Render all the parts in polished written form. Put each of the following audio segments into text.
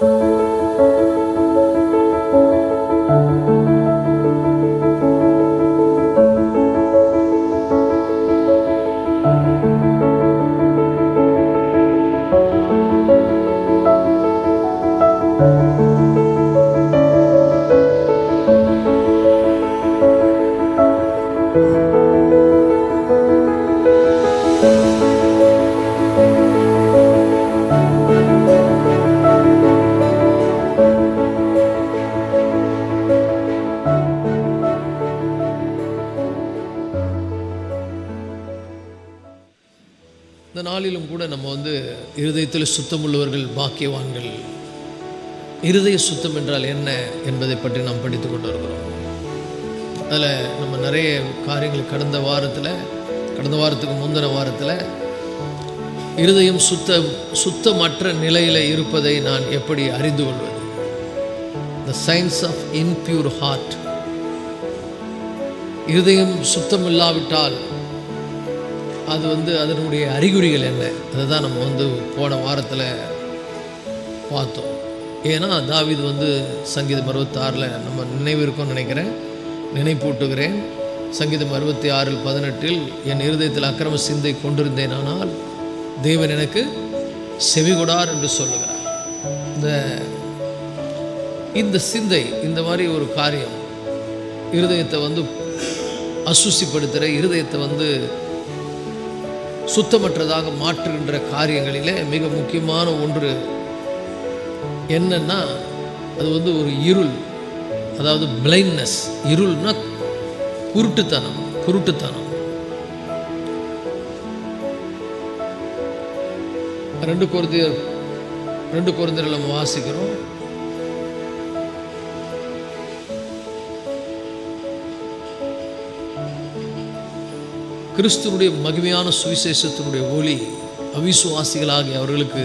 இந்த நாளிலும் கூட நம்ம இருதயத்தில் சுத்தம் உள்ளவர்கள் பாக்கியவான்கள். இருதய சுத்தம் என்றால் என்ன என்பதை பற்றி நாம் படித்து கொண்டு வருகிறோம். அதில் நம்ம நிறைய காரியங்கள் கடந்த வாரத்துக்கு முந்தின வாரத்தில் இருதயம் சுத்தமற்ற நிலையில் இருப்பதை நான் எப்படி அறிந்து கொள்வது, த சயின்ஸ் ஆஃப் இன்பியூர் ஹார்ட். இருதயம் சுத்தம் இல்லாவிட்டால் அது அதனுடைய அறிகுறிகள் என்ன, அதை தான் நம்ம போன வாரத்தில் பார்த்தோம். ஏன்னா தாவீது சங்கீதம் 66 நம்ம நினைவு இருக்கும்னு நினைக்கிறேன், நினைப்பூட்டுகிறேன். சங்கீதம் 66:18 என் இருதயத்தில் அக்கிரம சிந்தை கொண்டிருந்தேன், ஆனால் தேவன் எனக்கு செவிகொடார் என்று சொல்லுகிறார். இந்த சிந்தை, இந்த மாதிரி ஒரு காரியம் இருதயத்தை அசுசிப்படுத்துகிற, இருதயத்தை சுத்தமற்றதாக மாற்றுகின்ற காரியங்களிலே மிக முக்கியமான ஒன்று என்னன்னா, அது ஒரு இருள், அதாவது பிளைண்ட்னஸ். இருள்னா குருட்டுத்தனம். 2 கொரிந்தியர் நம்ம வாசிக்கிறோம். கிறிஸ்துவனுடைய மகிமையான சுவிசேஷத்தினுடைய ஒளி அவிசுவாசிகளாகி அவர்களுக்கு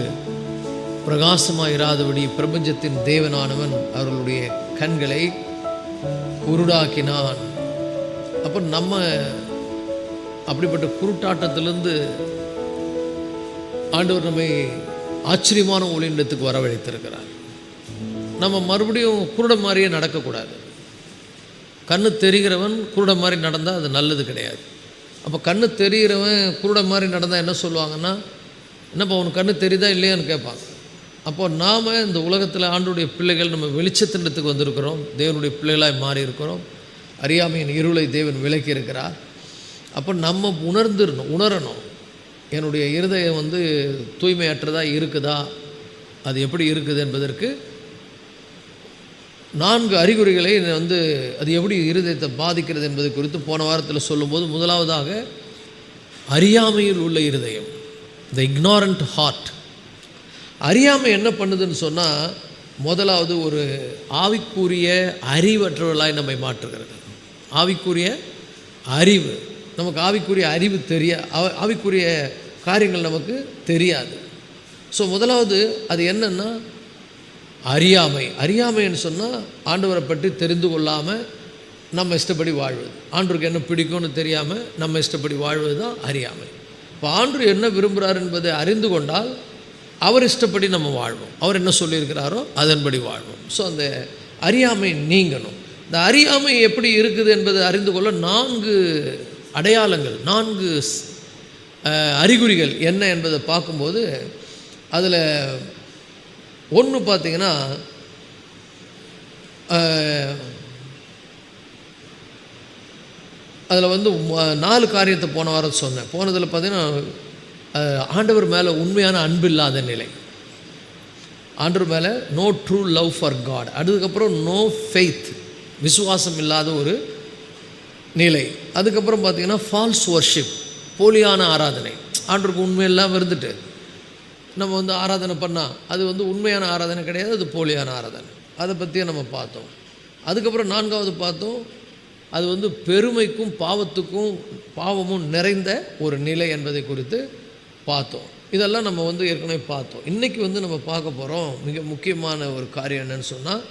பிரகாசமாக இராதபடி பிரபஞ்சத்தின் தேவனானவன் அவர்களுடைய கண்களை குருடாக்கினான். அப்போ நம்ம அப்படிப்பட்ட குருட்டாட்டத்திலிருந்து ஆண்டவர் நம்மை ஆச்சரியமான ஒளியிடத்துக்கு வரவழைத்திருக்கிறார். நம்ம மறுபடியும் குருட மாதிரியே நடக்கக்கூடாது. கண்ணு தெரிகிறவன் குருட மாதிரி நடந்தால் அது நல்லது கிடையாது. அப்போ கண்ணு தெரிகிறவன் குருட மாதிரி நடந்தால் என்ன சொல்லுவாங்கன்னா, என்னப்பா உனக்கு கண்ணு தெரியுதா இல்லையான்னு கேட்பாங்க. அப்போது நாம் இந்த உலகத்தில் ஆண்டுடைய பிள்ளைகள் நம்ம வெளிச்சத்தினத்துக்கு வந்திருக்கிறோம், தேவனுடைய பிள்ளைகளாய் மாறி இருக்கிறோம். அறியாமையின் இருளை தேவன் விலக்கி இருக்கிறார். அப்போ நம்ம உணரணும், என்னுடைய இருதயம் தூய்மையற்றதாக இருக்குதா, அது எப்படி இருக்குது என்பதற்கு 4 அறிகுறிகளை அது எப்படி இருதயத்தை பாதிக்கிறது என்பது குறித்து போன வாரத்தில் சொல்லும்போது, முதலாவதாக அறியாமையில் உள்ள இருதயம், த இக்னாரண்ட் ஹார்ட். அறியாமை என்ன பண்ணுதுன்னு சொன்னால், முதலாவது ஒரு ஆவிக்குரிய அறிவற்றவர்களாய் நம்மை மாற்றுகிறது. ஆவிக்குரிய அறிவு, நமக்கு ஆவிக்குரிய அறிவு ஆவிக்குரிய காரியங்கள் நமக்கு தெரியாது. ஸோ முதலாவது அது என்னென்னா அறியாமைன்னு சொன்னால் ஆண்டவரை பற்றி தெரிந்து கொள்ளாமல் நம்ம இஷ்டப்படி வாழ்வது, ஆண்டவருக்கு என்ன பிடிக்கும்னு தெரியாமல் நம்ம இஷ்டப்படி வாழ்வது தான் அறியாமை. இப்போ ஆண்டவர் என்ன விரும்புகிறார் என்பதை அறிந்து கொண்டால் அவர் இஷ்டப்படி நம்ம வாழ்வோம், அவர் என்ன சொல்லியிருக்கிறாரோ அதன்படி வாழ்வோம். ஸோ அந்த அறியாமை நீங்கணும். இந்த அறியாமை எப்படி இருக்குது என்பதை அறிந்து கொள்ள 4 அடையாளங்கள், 4 அறிகுறிகள் என்ன என்பதை பார்க்கும்போது, அதில் ஒன்று பார்த்திங்கன்னா, அதில் 4 காரியத்தை போன வாரம் சொன்னேன். போனதில் பார்த்திங்கன்னா, ஆண்டவர் மேலே உண்மையான அன்பு இல்லாத நிலை, ஆண்டவர் மேலே no true love for God. அதுக்கப்புறம் நோ ஃபெய்த், விசுவாசம் இல்லாத ஒரு நிலை. அதுக்கப்புறம் பார்த்திங்கன்னா ஃபால்ஸ் வர்ஷிப், போலியான ஆராதனை. ஆண்டவருக்கு உண்மையெல்லாம் இருந்துட்டு நம்ம ஆராதனை பண்ணால் அது உண்மையான ஆராதனை கிடையாது, அது போலியான ஆராதனை. அதை பற்றியே நம்ம பார்த்தோம். அதுக்கப்புறம் 4வது பார்த்தோம், அது பெருமைக்கும் பாவமும் நிறைந்த ஒரு நிலை என்பதை குறித்து பார்த்தோம். இதெல்லாம் நம்ம ஏற்கனவே பார்த்தோம். இன்றைக்கி நம்ம பார்க்க போகிறோம் மிக முக்கியமான ஒரு காரியம் என்னன்னு சொன்னால்,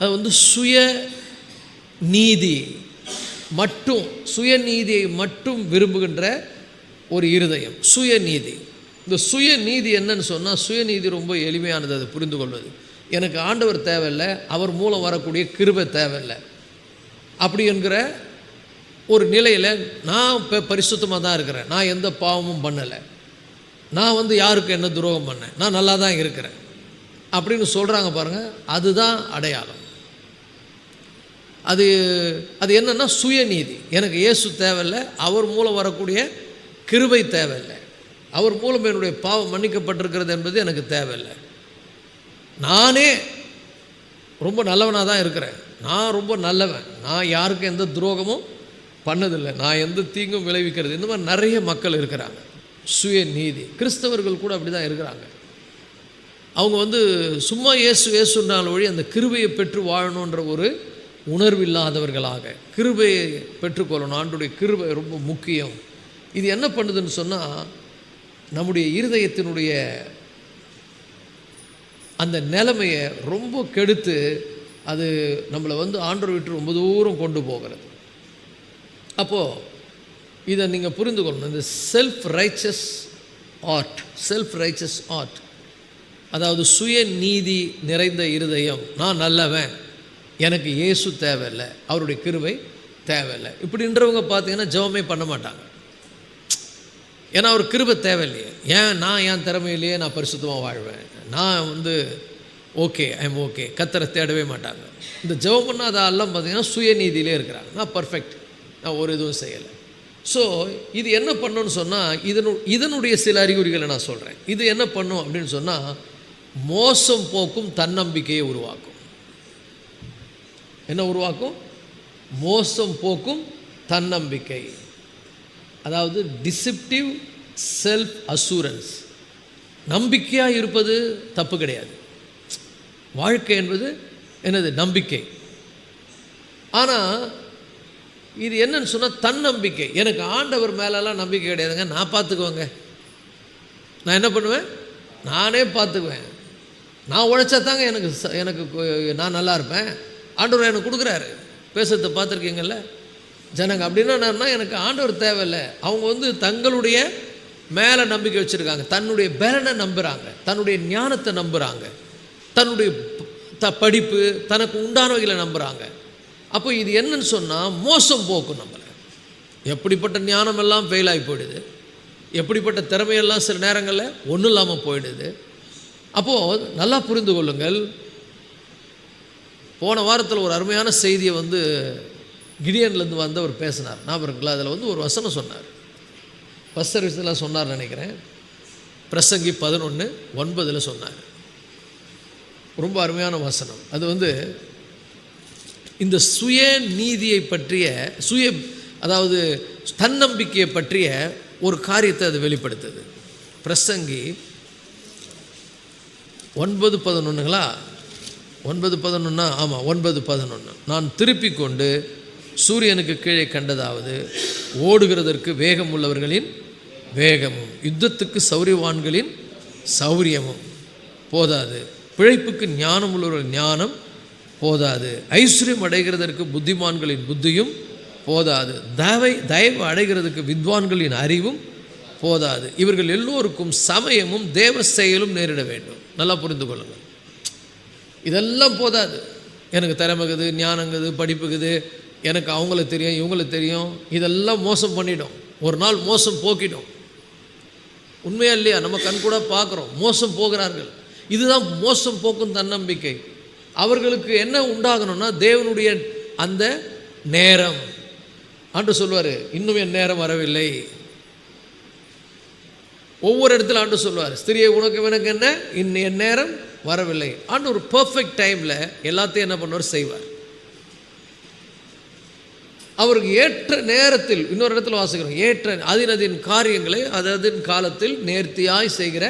அது சுயநீதியை மட்டும் விரும்புகின்ற ஒரு இருதயம். சுயநீதி, இந்த சுயநீதி என்னன்னு சொன்னால், சுயநீதி ரொம்ப எளிமையானது, அது புரிந்து கொள்வது. எனக்கு ஆண்டவர் தேவையில்லை, அவர் மூலம் வரக்கூடிய கிருபை தேவையில்லை அப்படி என்கிற ஒரு நிலையில் நான் இப்போ பரிசுத்தமாக தான் இருக்கிறேன், நான் எந்த பாவமும் பண்ணலை, நான் யாருக்கு என்ன துரோகம் பண்ணேன், நான் நல்லா தான் இருக்கிறேன் அப்படின்னு சொல்கிறாங்க பாருங்கள். அதுதான் அடையாளம். அது என்னென்னா சுயநீதி. எனக்கு இயேசு தேவையில்லை, அவர் மூலம் வரக்கூடிய கிருபை தேவையில்லை, அவர் மூலம் என்னுடைய பாவம் மன்னிக்கப்பட்டிருக்கிறது என்பது எனக்கு தேவையில்லை, நானே ரொம்ப நல்லவனாக தான் இருக்கிறேன், நான் ரொம்ப நல்லவன், நான் யாருக்கும் எந்த துரோகமும் பண்ணதில்லை, நான் எந்த தீங்கும் விளைவிக்கிறது, இந்த மாதிரி நிறைய மக்கள் இருக்கிறாங்க. சுயநீதி. கிறிஸ்தவர்கள் கூட அப்படி தான் இருக்கிறாங்க. அவங்க சும்மா இயேசுனால வழி அந்த கிருபையை பெற்று வாழணுன்ற ஒரு உணர்வில்லாதவர்களாக, கிருபையை பெற்றுக்கொள்ளணும், ஆண்டுடைய கிருபை ரொம்ப முக்கியம். இது என்ன பண்ணுதுன்னு சொன்னால், நம்முடைய இருதயத்தினுடைய அந்த நிலைமையை ரொம்ப கெடுத்து அது நம்மளை ஆண்டவர் விட்டு ரொம்ப தூரம் கொண்டு போகிறது. அப்போது இதை நீங்கள் புரிந்து கொள்ளணும். இந்த செல்ஃப் ரைச்சஸ் ஆர்ட், அதாவது சுயநீதி நிறைந்த இருதயம், நான் நல்லவன், எனக்கு இயேசு தேவையில்லை, அவருடைய கிருபை தேவையில்லை இப்படின்றவங்க பார்த்தீங்கன்னா ஜெபமே பண்ண மாட்டாங்க. ஏன்னா அவர் கிருபை தேவையில்லையே, நான் என் திறமையிலேயே நான் பரிசுத்தமாக வாழ்வேன், நான் ஓகே ஐம் ஓகே, கர்த்தரை தேடவே மாட்டாங்க. இந்த ஜெபம் பண்ணாத எல்லாம் பார்த்தீங்கன்னா சுயநீதியிலே இருக்கிறாங்க, நான் பர்ஃபெக்ட், நான் ஒரு இதுவும் செய்யலை. ஸோ இது என்ன பண்ணுன்னு சொன்னால், இதனுடைய சில அறிகுறிகளை நான் சொல்கிறேன். இது என்ன பண்ணும் அப்படின்னு சொன்னால், மோசம் போக்கும் தன்னம்பிக்கையை உருவாக்கும். என்ன உருவாக்கும்? மோசம் போக்கும் தன்னம்பிக்கை, அதாவது டிசிப்டிவ் செல்ஃப் அசூரன்ஸ். நம்பிக்கையாக இருப்பது தப்பு கிடையாது, வாழ்க்கை என்பது என்னது? நம்பிக்கை. ஆனால் இது என்னன்னு சொன்னால் தன்னம்பிக்கை. எனக்கு ஆண்டவர் மேலெல்லாம் நம்பிக்கை கிடையாதுங்க, நான் பார்த்துக்குவேங்க, நான் என்ன பண்ணுவேன், நானே பார்த்துக்குவேன், நான் உழைச்சா தாங்க எனக்கு நான் நல்லா இருப்பேன், ஆண்டவர் எனக்கு கொடுக்குறாரு. பேசுறதை பார்த்துருக்கீங்கல்ல ஜனங்க. அப்படின்னா எனக்கு ஆண்டவர் தேவையில்லை. அவங்க தங்களுடைய மேலே நம்பிக்கை வச்சுருக்காங்க, தன்னுடைய பலனை நம்புகிறாங்க, தன்னுடைய ஞானத்தை நம்புகிறாங்க, தன்னுடைய படிப்பு தனக்கு உண்டானவைகளை நம்புகிறாங்க. அப்போ இது என்னன்னு சொன்னால் மோசம் போக்கும் நம்மளை. எப்படிப்பட்ட ஞானம் எல்லாம் ஃபெயில் ஆகி போயிடுது, எப்படிப்பட்ட திறமையெல்லாம் சில நேரங்களில் ஒன்றும் இல்லாமல் போயிடுது. அப்போது நல்லா புரிந்து கொள்ளுங்கள். போன வாரத்தில் ஒரு அருமையான செய்தியை கிடியன்லேருந்து வந்தவர் பேசினார், ஞாபகம் இருக்குல்ல? அதில் ஒரு வசனம் சொன்னார், ஃபஸ்ட் சர்வீஸில் சொன்னார் நினைக்கிறேன், பிரசங்கி 11:9 சொன்னார். ரொம்ப அருமையான வசனம் அது. இந்த சுய நீதியை பற்றிய அதாவது தன்னம்பிக்கையை பற்றிய ஒரு காரியத்தை அது வெளிப்படுத்துது. பிரசங்கி 9:11ங்களா? 9:11 ஆமாம், 9:11. நான் திருப்பி கொண்டு சூரியனுக்கு கீழே கண்டதாவது, ஓடுகிறதற்கு வேகம் உள்ளவர்களின் வேகமும் யுத்தத்துக்கு சௌரியவான்களின் சௌரியமும் போதாது, பிழைப்புக்கு ஞானம் உள்ளவர்கள் ஞானம் போதாது, ஐஸ்வர்யம் அடைகிறதற்கு புத்திமான்களின் புத்தியும் போதாது, தயவு அடைகிறதுக்கு வித்வான்களின் அறிவும் போதாது, இவர்கள் எல்லோருக்கும் சமயமும் தேவ செயலும் நேரிட வேண்டும். நல்லா புரிந்து கொள்ளுங்கள். இதெல்லாம் போதாது, எனக்கு திறமைக்குது, ஞானங்குது, படிப்புக்குது, எனக்கு அவங்கள தெரியும், இவங்களுக்கு தெரியும், இதெல்லாம் மோசம் பண்ணிடும், ஒரு நாள் மோசம் போக்கிடும். உண்மையா இல்லையா? நம்ம கண் கூட பார்க்குறோம், மோசம் போகிறார்கள். இதுதான் மோசம் போக்கும் தன்னம்பிக்கை. அவர்களுக்கு என்ன உண்டாகணும்னா தேவனுடைய அந்த நேரம். ஆண்டு சொல்வார், இன்னும் என் நேரம் வரவில்லை. ஒவ்வொரு இடத்துல ஆண்டு சொல்வார், ஸ்திரியை உனக்கு எனக்கு என்ன, இன்னும் என் நேரம் வரவில்லை. ஆண்டு ஒரு பர்ஃபெக்ட் டைமில் எல்லாத்தையும் என்ன பண்ணுவார், செய்வார். அவருக்கு ஏற்ற நேரத்தில், இன்னொரு இடத்துல வாசிக்கிறோம், ஏற்ற அதின் காரியங்களை அதன் காலத்தில் நேர்த்தியாய் செய்கிற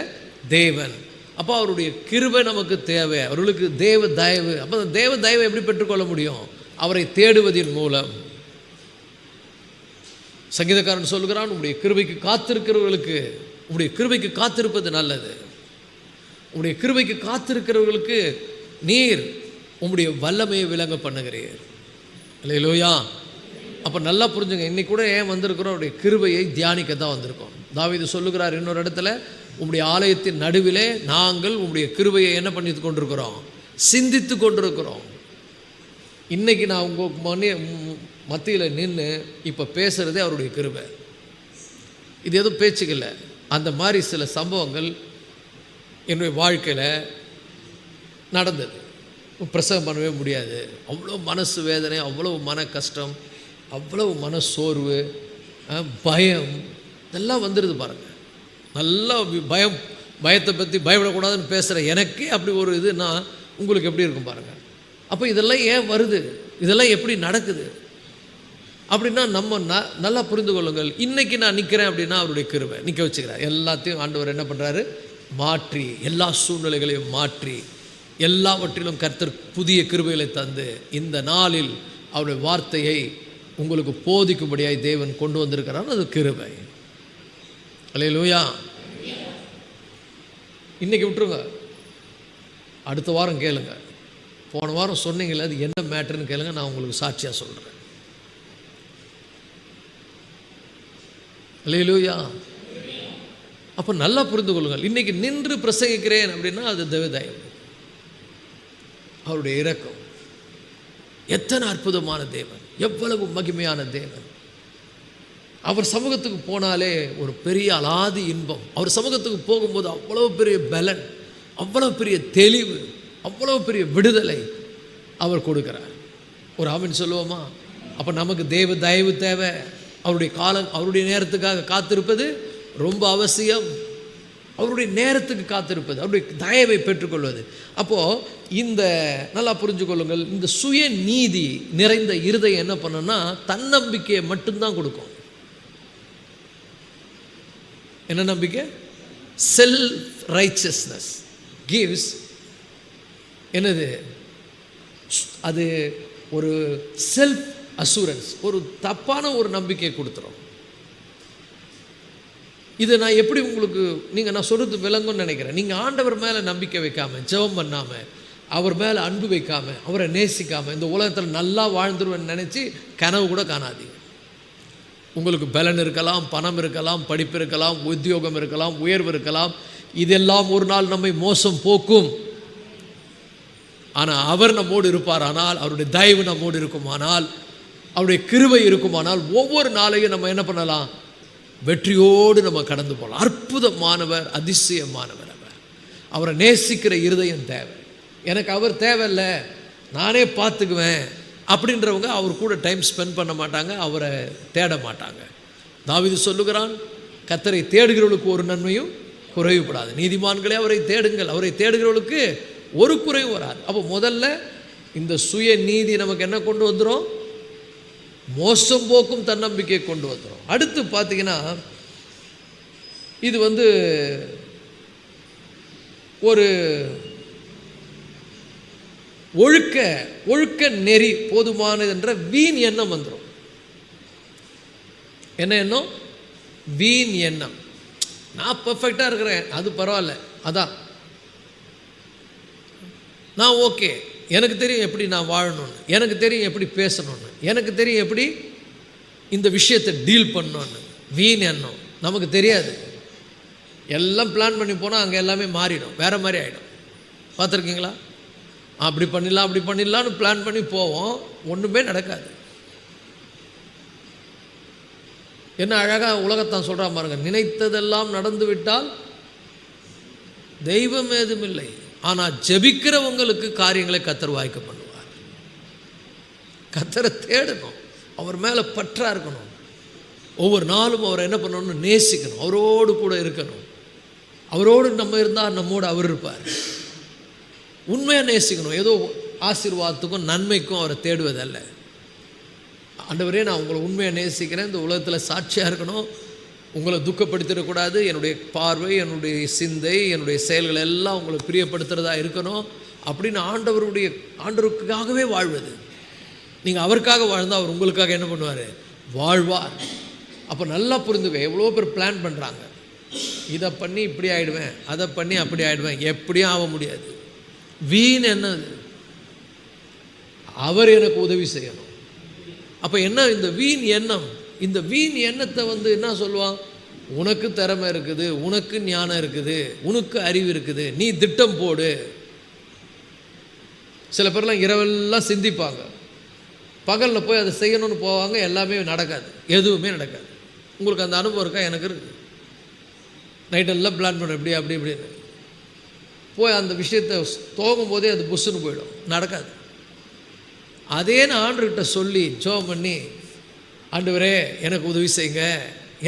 தேவன். அப்போ அவருடைய கிருபை நமக்கு தேவை, அவர்களுக்கு தேவ தயவு. அப்போ அந்த தேவ தயவை எப்படி பெற்றுக்கொள்ள முடியும்? அவரை தேடுவதன் மூலம். சங்கீதக்காரன் சொல்லுகிறான், உங்களுடைய கிருபைக்கு காத்திருக்கிறவர்களுக்கு, உங்களுடைய கிருபைக்கு காத்திருப்பது நல்லது, உங்களுடைய கிருபைக்கு காத்திருக்கிறவர்களுக்கு நீர் உங்களுடைய வல்லமையை விளங்க பண்ணுகிறீர். அல்லேலூயா. அப்போ நல்லா புரிஞ்சுங்க, இன்னைக்கு கூட ஏன் வந்திருக்கிறோம்? அவருடைய கிருபையை தியானிக்க தான் வந்திருக்கோம். தாவீது சொல்லுகிறார் இன்னொரு இடத்துல, உம்முடைய ஆலயத்தின் நடுவிலே நாங்கள் உம்முடைய கிருபையை என்ன பண்ணி கொண்டிருக்கிறோம், சிந்தித்து கொண்டிருக்கிறோம். இன்றைக்கி நான் உங்கள் மத்தியில் நின்று இப்போ பேசுகிறதே அவருடைய கிருபை. இது எதுவும் பேச்சுக்கல. அந்த மாதிரி சில சம்பவங்கள் என்னுடைய வாழ்க்கையில் நடந்தது. பிரசவம் பண்ணவே முடியாது, அவ்வளோ மனசு வேதனை, அவ்வளோ மன கஷ்டம், அவ்வளோ மன சோர்வு, பயம், இதெல்லாம் வந்துடுது பாருங்கள். நல்லா பயத்தை பற்றி பயப்படக்கூடாதுன்னு பேசுகிற எனக்கே அப்படி ஒரு இதுன்னா உங்களுக்கு எப்படி இருக்கும் பாருங்கள். அப்போ இதெல்லாம் ஏன் வருது, இதெல்லாம் எப்படி நடக்குது அப்படின்னா நம்ம நல்லா புரிந்து கொள்ளுங்கள். இன்றைக்கி நான் நிற்கிறேன் அப்படின்னா அவருடைய கிருபை நிற்க வச்சுக்கிறேன். எல்லாத்தையும் ஆண்டவர் என்ன பண்ணுறாரு, மாற்றி, எல்லா சூழ்நிலைகளையும் மாற்றி, எல்லாவற்றிலும் கர்த்தர் புதிய கிருபைகளை தந்து இந்த நாளில் அவருடைய வார்த்தையை உங்களுக்கு போதிக்கும்படியாய் தேவன் கொண்டு வந்திருக்கிறார். அது கிருபை. அல்லேலூயா. இன்றைக்கி விட்டுருங்க, அடுத்த வாரம் கேளுங்க. போன வாரம் சொன்னீங்களே அது என்ன மேட்டர்னு கேளுங்க, நான் உங்களுக்கு சாட்சியாக சொல்கிறேன். அல்லேலூயா. அப்போ நல்லா புரிந்து கொள்ளுங்கள். இன்றைக்கி நின்று பிரசங்கிக்கிறேன் அப்படின்னா அது தேவதயம், அவருடைய இரக்கம். எத்தனை அற்புதமான தேவன், எவ்வளவு மகிமையான தேவன். அவர் சமூகத்துக்கு போனாலே ஒரு பெரிய அலாதி இன்பம். அவர் சமூகத்துக்கு போகும்போது அவ்வளோ பெரிய பலன், அவ்வளோ பெரிய தெளிவு, அவ்வளோ பெரிய விடுதலை அவர் கொடுக்கிறார். ஒரு ஆமென் சொல்லுவோமா? அப்போ நமக்கு தேவ தயவு தேவை. அவருடைய காலம், அவருடைய நேரத்துக்காக காத்திருப்பது ரொம்ப அவசியம். அவருடைய நேரத்துக்கு காத்திருப்பது, அவருடைய தயவை பெற்றுக்கொள்வது. அப்போது இந்த நல்லா புரிஞ்சு கொள்ளுங்கள், இந்த சுய நீதி நிறைந்த இருதயம் என்ன பண்ணுன்னா தன்னம்பிக்கையை மட்டும்தான் கொடுக்கும். என்ன நம்பிக்கை? செல்ஃப் ரைச்சஸ்னஸ் கிவ்ஸ் என்னது, அது ஒரு செல்ஃப் அசூரன்ஸ், ஒரு தப்பான ஒரு நம்பிக்கையை கொடுத்துரும். இது நான் எப்படி உங்களுக்கு நான் சொல்கிறது விளங்கும்னு நினைக்கிறேன். நீங்கள் ஆண்டவர் மேலே நம்பிக்கை வைக்காமல், ஜெபம் பண்ணாமல், அவர் மேலே அன்பு வைக்காமல், அவரை நேசிக்காமல் இந்த உலகத்தில் நல்லா வாழ்ந்துருவேன்னு நினச்சி கனவு கூட காணாதீங்க. உங்களுக்கு பலன் இருக்கலாம், பணம் இருக்கலாம், படிப்பு இருக்கலாம், உத்தியோகம் இருக்கலாம், உயர்வு இருக்கலாம், இதெல்லாம் ஒரு நாள் நம்மை மோசம் போக்கும். ஆனால் அவர் நம்மோடு இருப்பாரானால், அவருடைய தயவு நம்மோடு இருக்குமானால், அவருடைய கிருபை இருக்குமானால், ஒவ்வொரு நாளையும் நம்ம என்ன பண்ணலாம், வெற்றியோடு நம்ம கடந்து போகலாம். அற்புதமானவர், அதிசயமானவர். அவரை நேசிக்கிற இருதயம் தேவை. எனக்கு அவர் தேவையில்லை, நானே பார்த்துக்குவேன் அப்படின்றவங்க அவர் கூட டைம் ஸ்பெண்ட் பண்ண மாட்டாங்க, அவரை தேட மாட்டாங்க. தாவீது சொல்லுகிறான், கர்த்தரை தேடுகிறவர்களுக்கு ஒரு நன்மையும் குறைவுபடாது. நீதிமான்களே அவரை தேடுங்கள், அவரை தேடுகிறவர்களுக்கு ஒரு குறைவு வராது. அப்போ முதல்ல இந்த சுய நீதி நமக்கு என்ன கொண்டு வந்துடும், மோசம் போக்கும் தன்னம்பிக்கை கொண்டு வந்துடும். அடுத்து பார்த்தீங்கன்னா இது ஒரு ஒழுக்க நெறி போதுமானது என்ற வீண் எண்ணம் வந்துடும். என்ன எண்ணம்? வீண் எண்ணம். நான் பர்ஃபெக்டாக இருக்கிறேன், அது பரவாயில்ல, அதான் நான் ஓகே, எனக்கு தெரியும் எப்படி நான் வாழணும்னு, எனக்கு தெரியும் எப்படி பேசணும்னு, எனக்கு தெரியும் எப்படி இந்த விஷயத்தை டீல் பண்ணணும்னு. வீண் எண்ணம். நமக்கு தெரியாது. எல்லாம் பிளான் பண்ணி போனால் அங்கே எல்லாமே மாறிடும், வேறு மாதிரி ஆகிடும். பார்த்துருக்கீங்களா? அப்படி பண்ணிடலாம் அப்படி பண்ணிடலான்னு பிளான் பண்ணி போவோம், ஒன்றுமே நடக்காது. என்ன அழகாக உலகத்தான் சொல்கிறா பாருங்க, நினைத்ததெல்லாம் நடந்து விட்டால் தெய்வம் ஏதும் இல்லை, ஆனால் ஜெபிக்கிறவங்களுக்கு காரியங்களை கர்த்தர் வாய்க்க பண்ணுவார். கர்த்தரை தேடணும், அவர் மேலே பற்றா இருக்கணும், ஒவ்வொரு நாளும் அவரை என்ன பண்ணணும்னு நேசிக்கணும், அவரோடு கூட இருக்கணும். அவரோடு நம்ம இருந்தால் நம்மோடு அவர் இருப்பார். உண்மையாக நேசிக்கணும், ஏதோ ஆசீர்வாதத்துக்கும் நன்மைக்கும் அவரை தேடுவதல்ல. ஆண்டவரே, நான் உங்களை உண்மையாக நேசிக்கிறேன், இந்த உலகத்தில் சாட்சியாக இருக்கணும், உங்களை துக்கப்படுத்திடக்கூடாது, என்னுடைய பார்வை, என்னுடைய சிந்தை, என்னுடைய செயல்கள் எல்லாம் உங்களை பிரியப்படுத்துகிறதா இருக்கணும் அப்படின்னு ஆண்டவருக்காகவே வாழ்வது. நீங்கள் அவருக்காக வாழ்ந்தால் அவர் உங்களுக்காக என்ன பண்ணுவார்? வாழ்வார். அப்போ நல்லா புரிந்துக்க, எவ்வளோ பேர் பிளான் பண்ணுறாங்க, இதை பண்ணி இப்படி ஆகிடுவேன், அதை பண்ணி அப்படி ஆகிடுவேன், எப்படியும் ஆக முடியாது. வீண் என்னது? அவர் எனக்கு உதவி செய்யணும். அப்போ என்ன இந்த வீண் எண்ணம்? இந்த வீண் எண்ணத்தை என்ன சொல்லுவான்? உனக்கு திறமை இருக்குது, உனக்கு ஞானம் இருக்குது, உனக்கு அறிவு இருக்குது, நீ திட்டம் போடு. சில பேர்லாம் இரவெல்லாம் சிந்திப்பாங்க, பகலில் போய் அதை செய்யணும்னு போவாங்க, எல்லாமே நடக்காது, எதுவுமே நடக்காது. உங்களுக்கு அந்த அனுபவம் இருக்கா? எனக்கு இருக்குது. நைட்டெல்லாம் பிளான் பண்ணுறேன் இப்படி அப்படி இப்படின்னு போய் அந்த விஷயத்தை தோங்கும் போதே அது புஷ்ஷுன்னு போயிடும், நடக்காது. அதே நான் ஆண்டவர்கிட்ட சொல்லி ஜெபம் பண்ணி, ஆண்டவரே எனக்கு உதவி செய்யுங்க,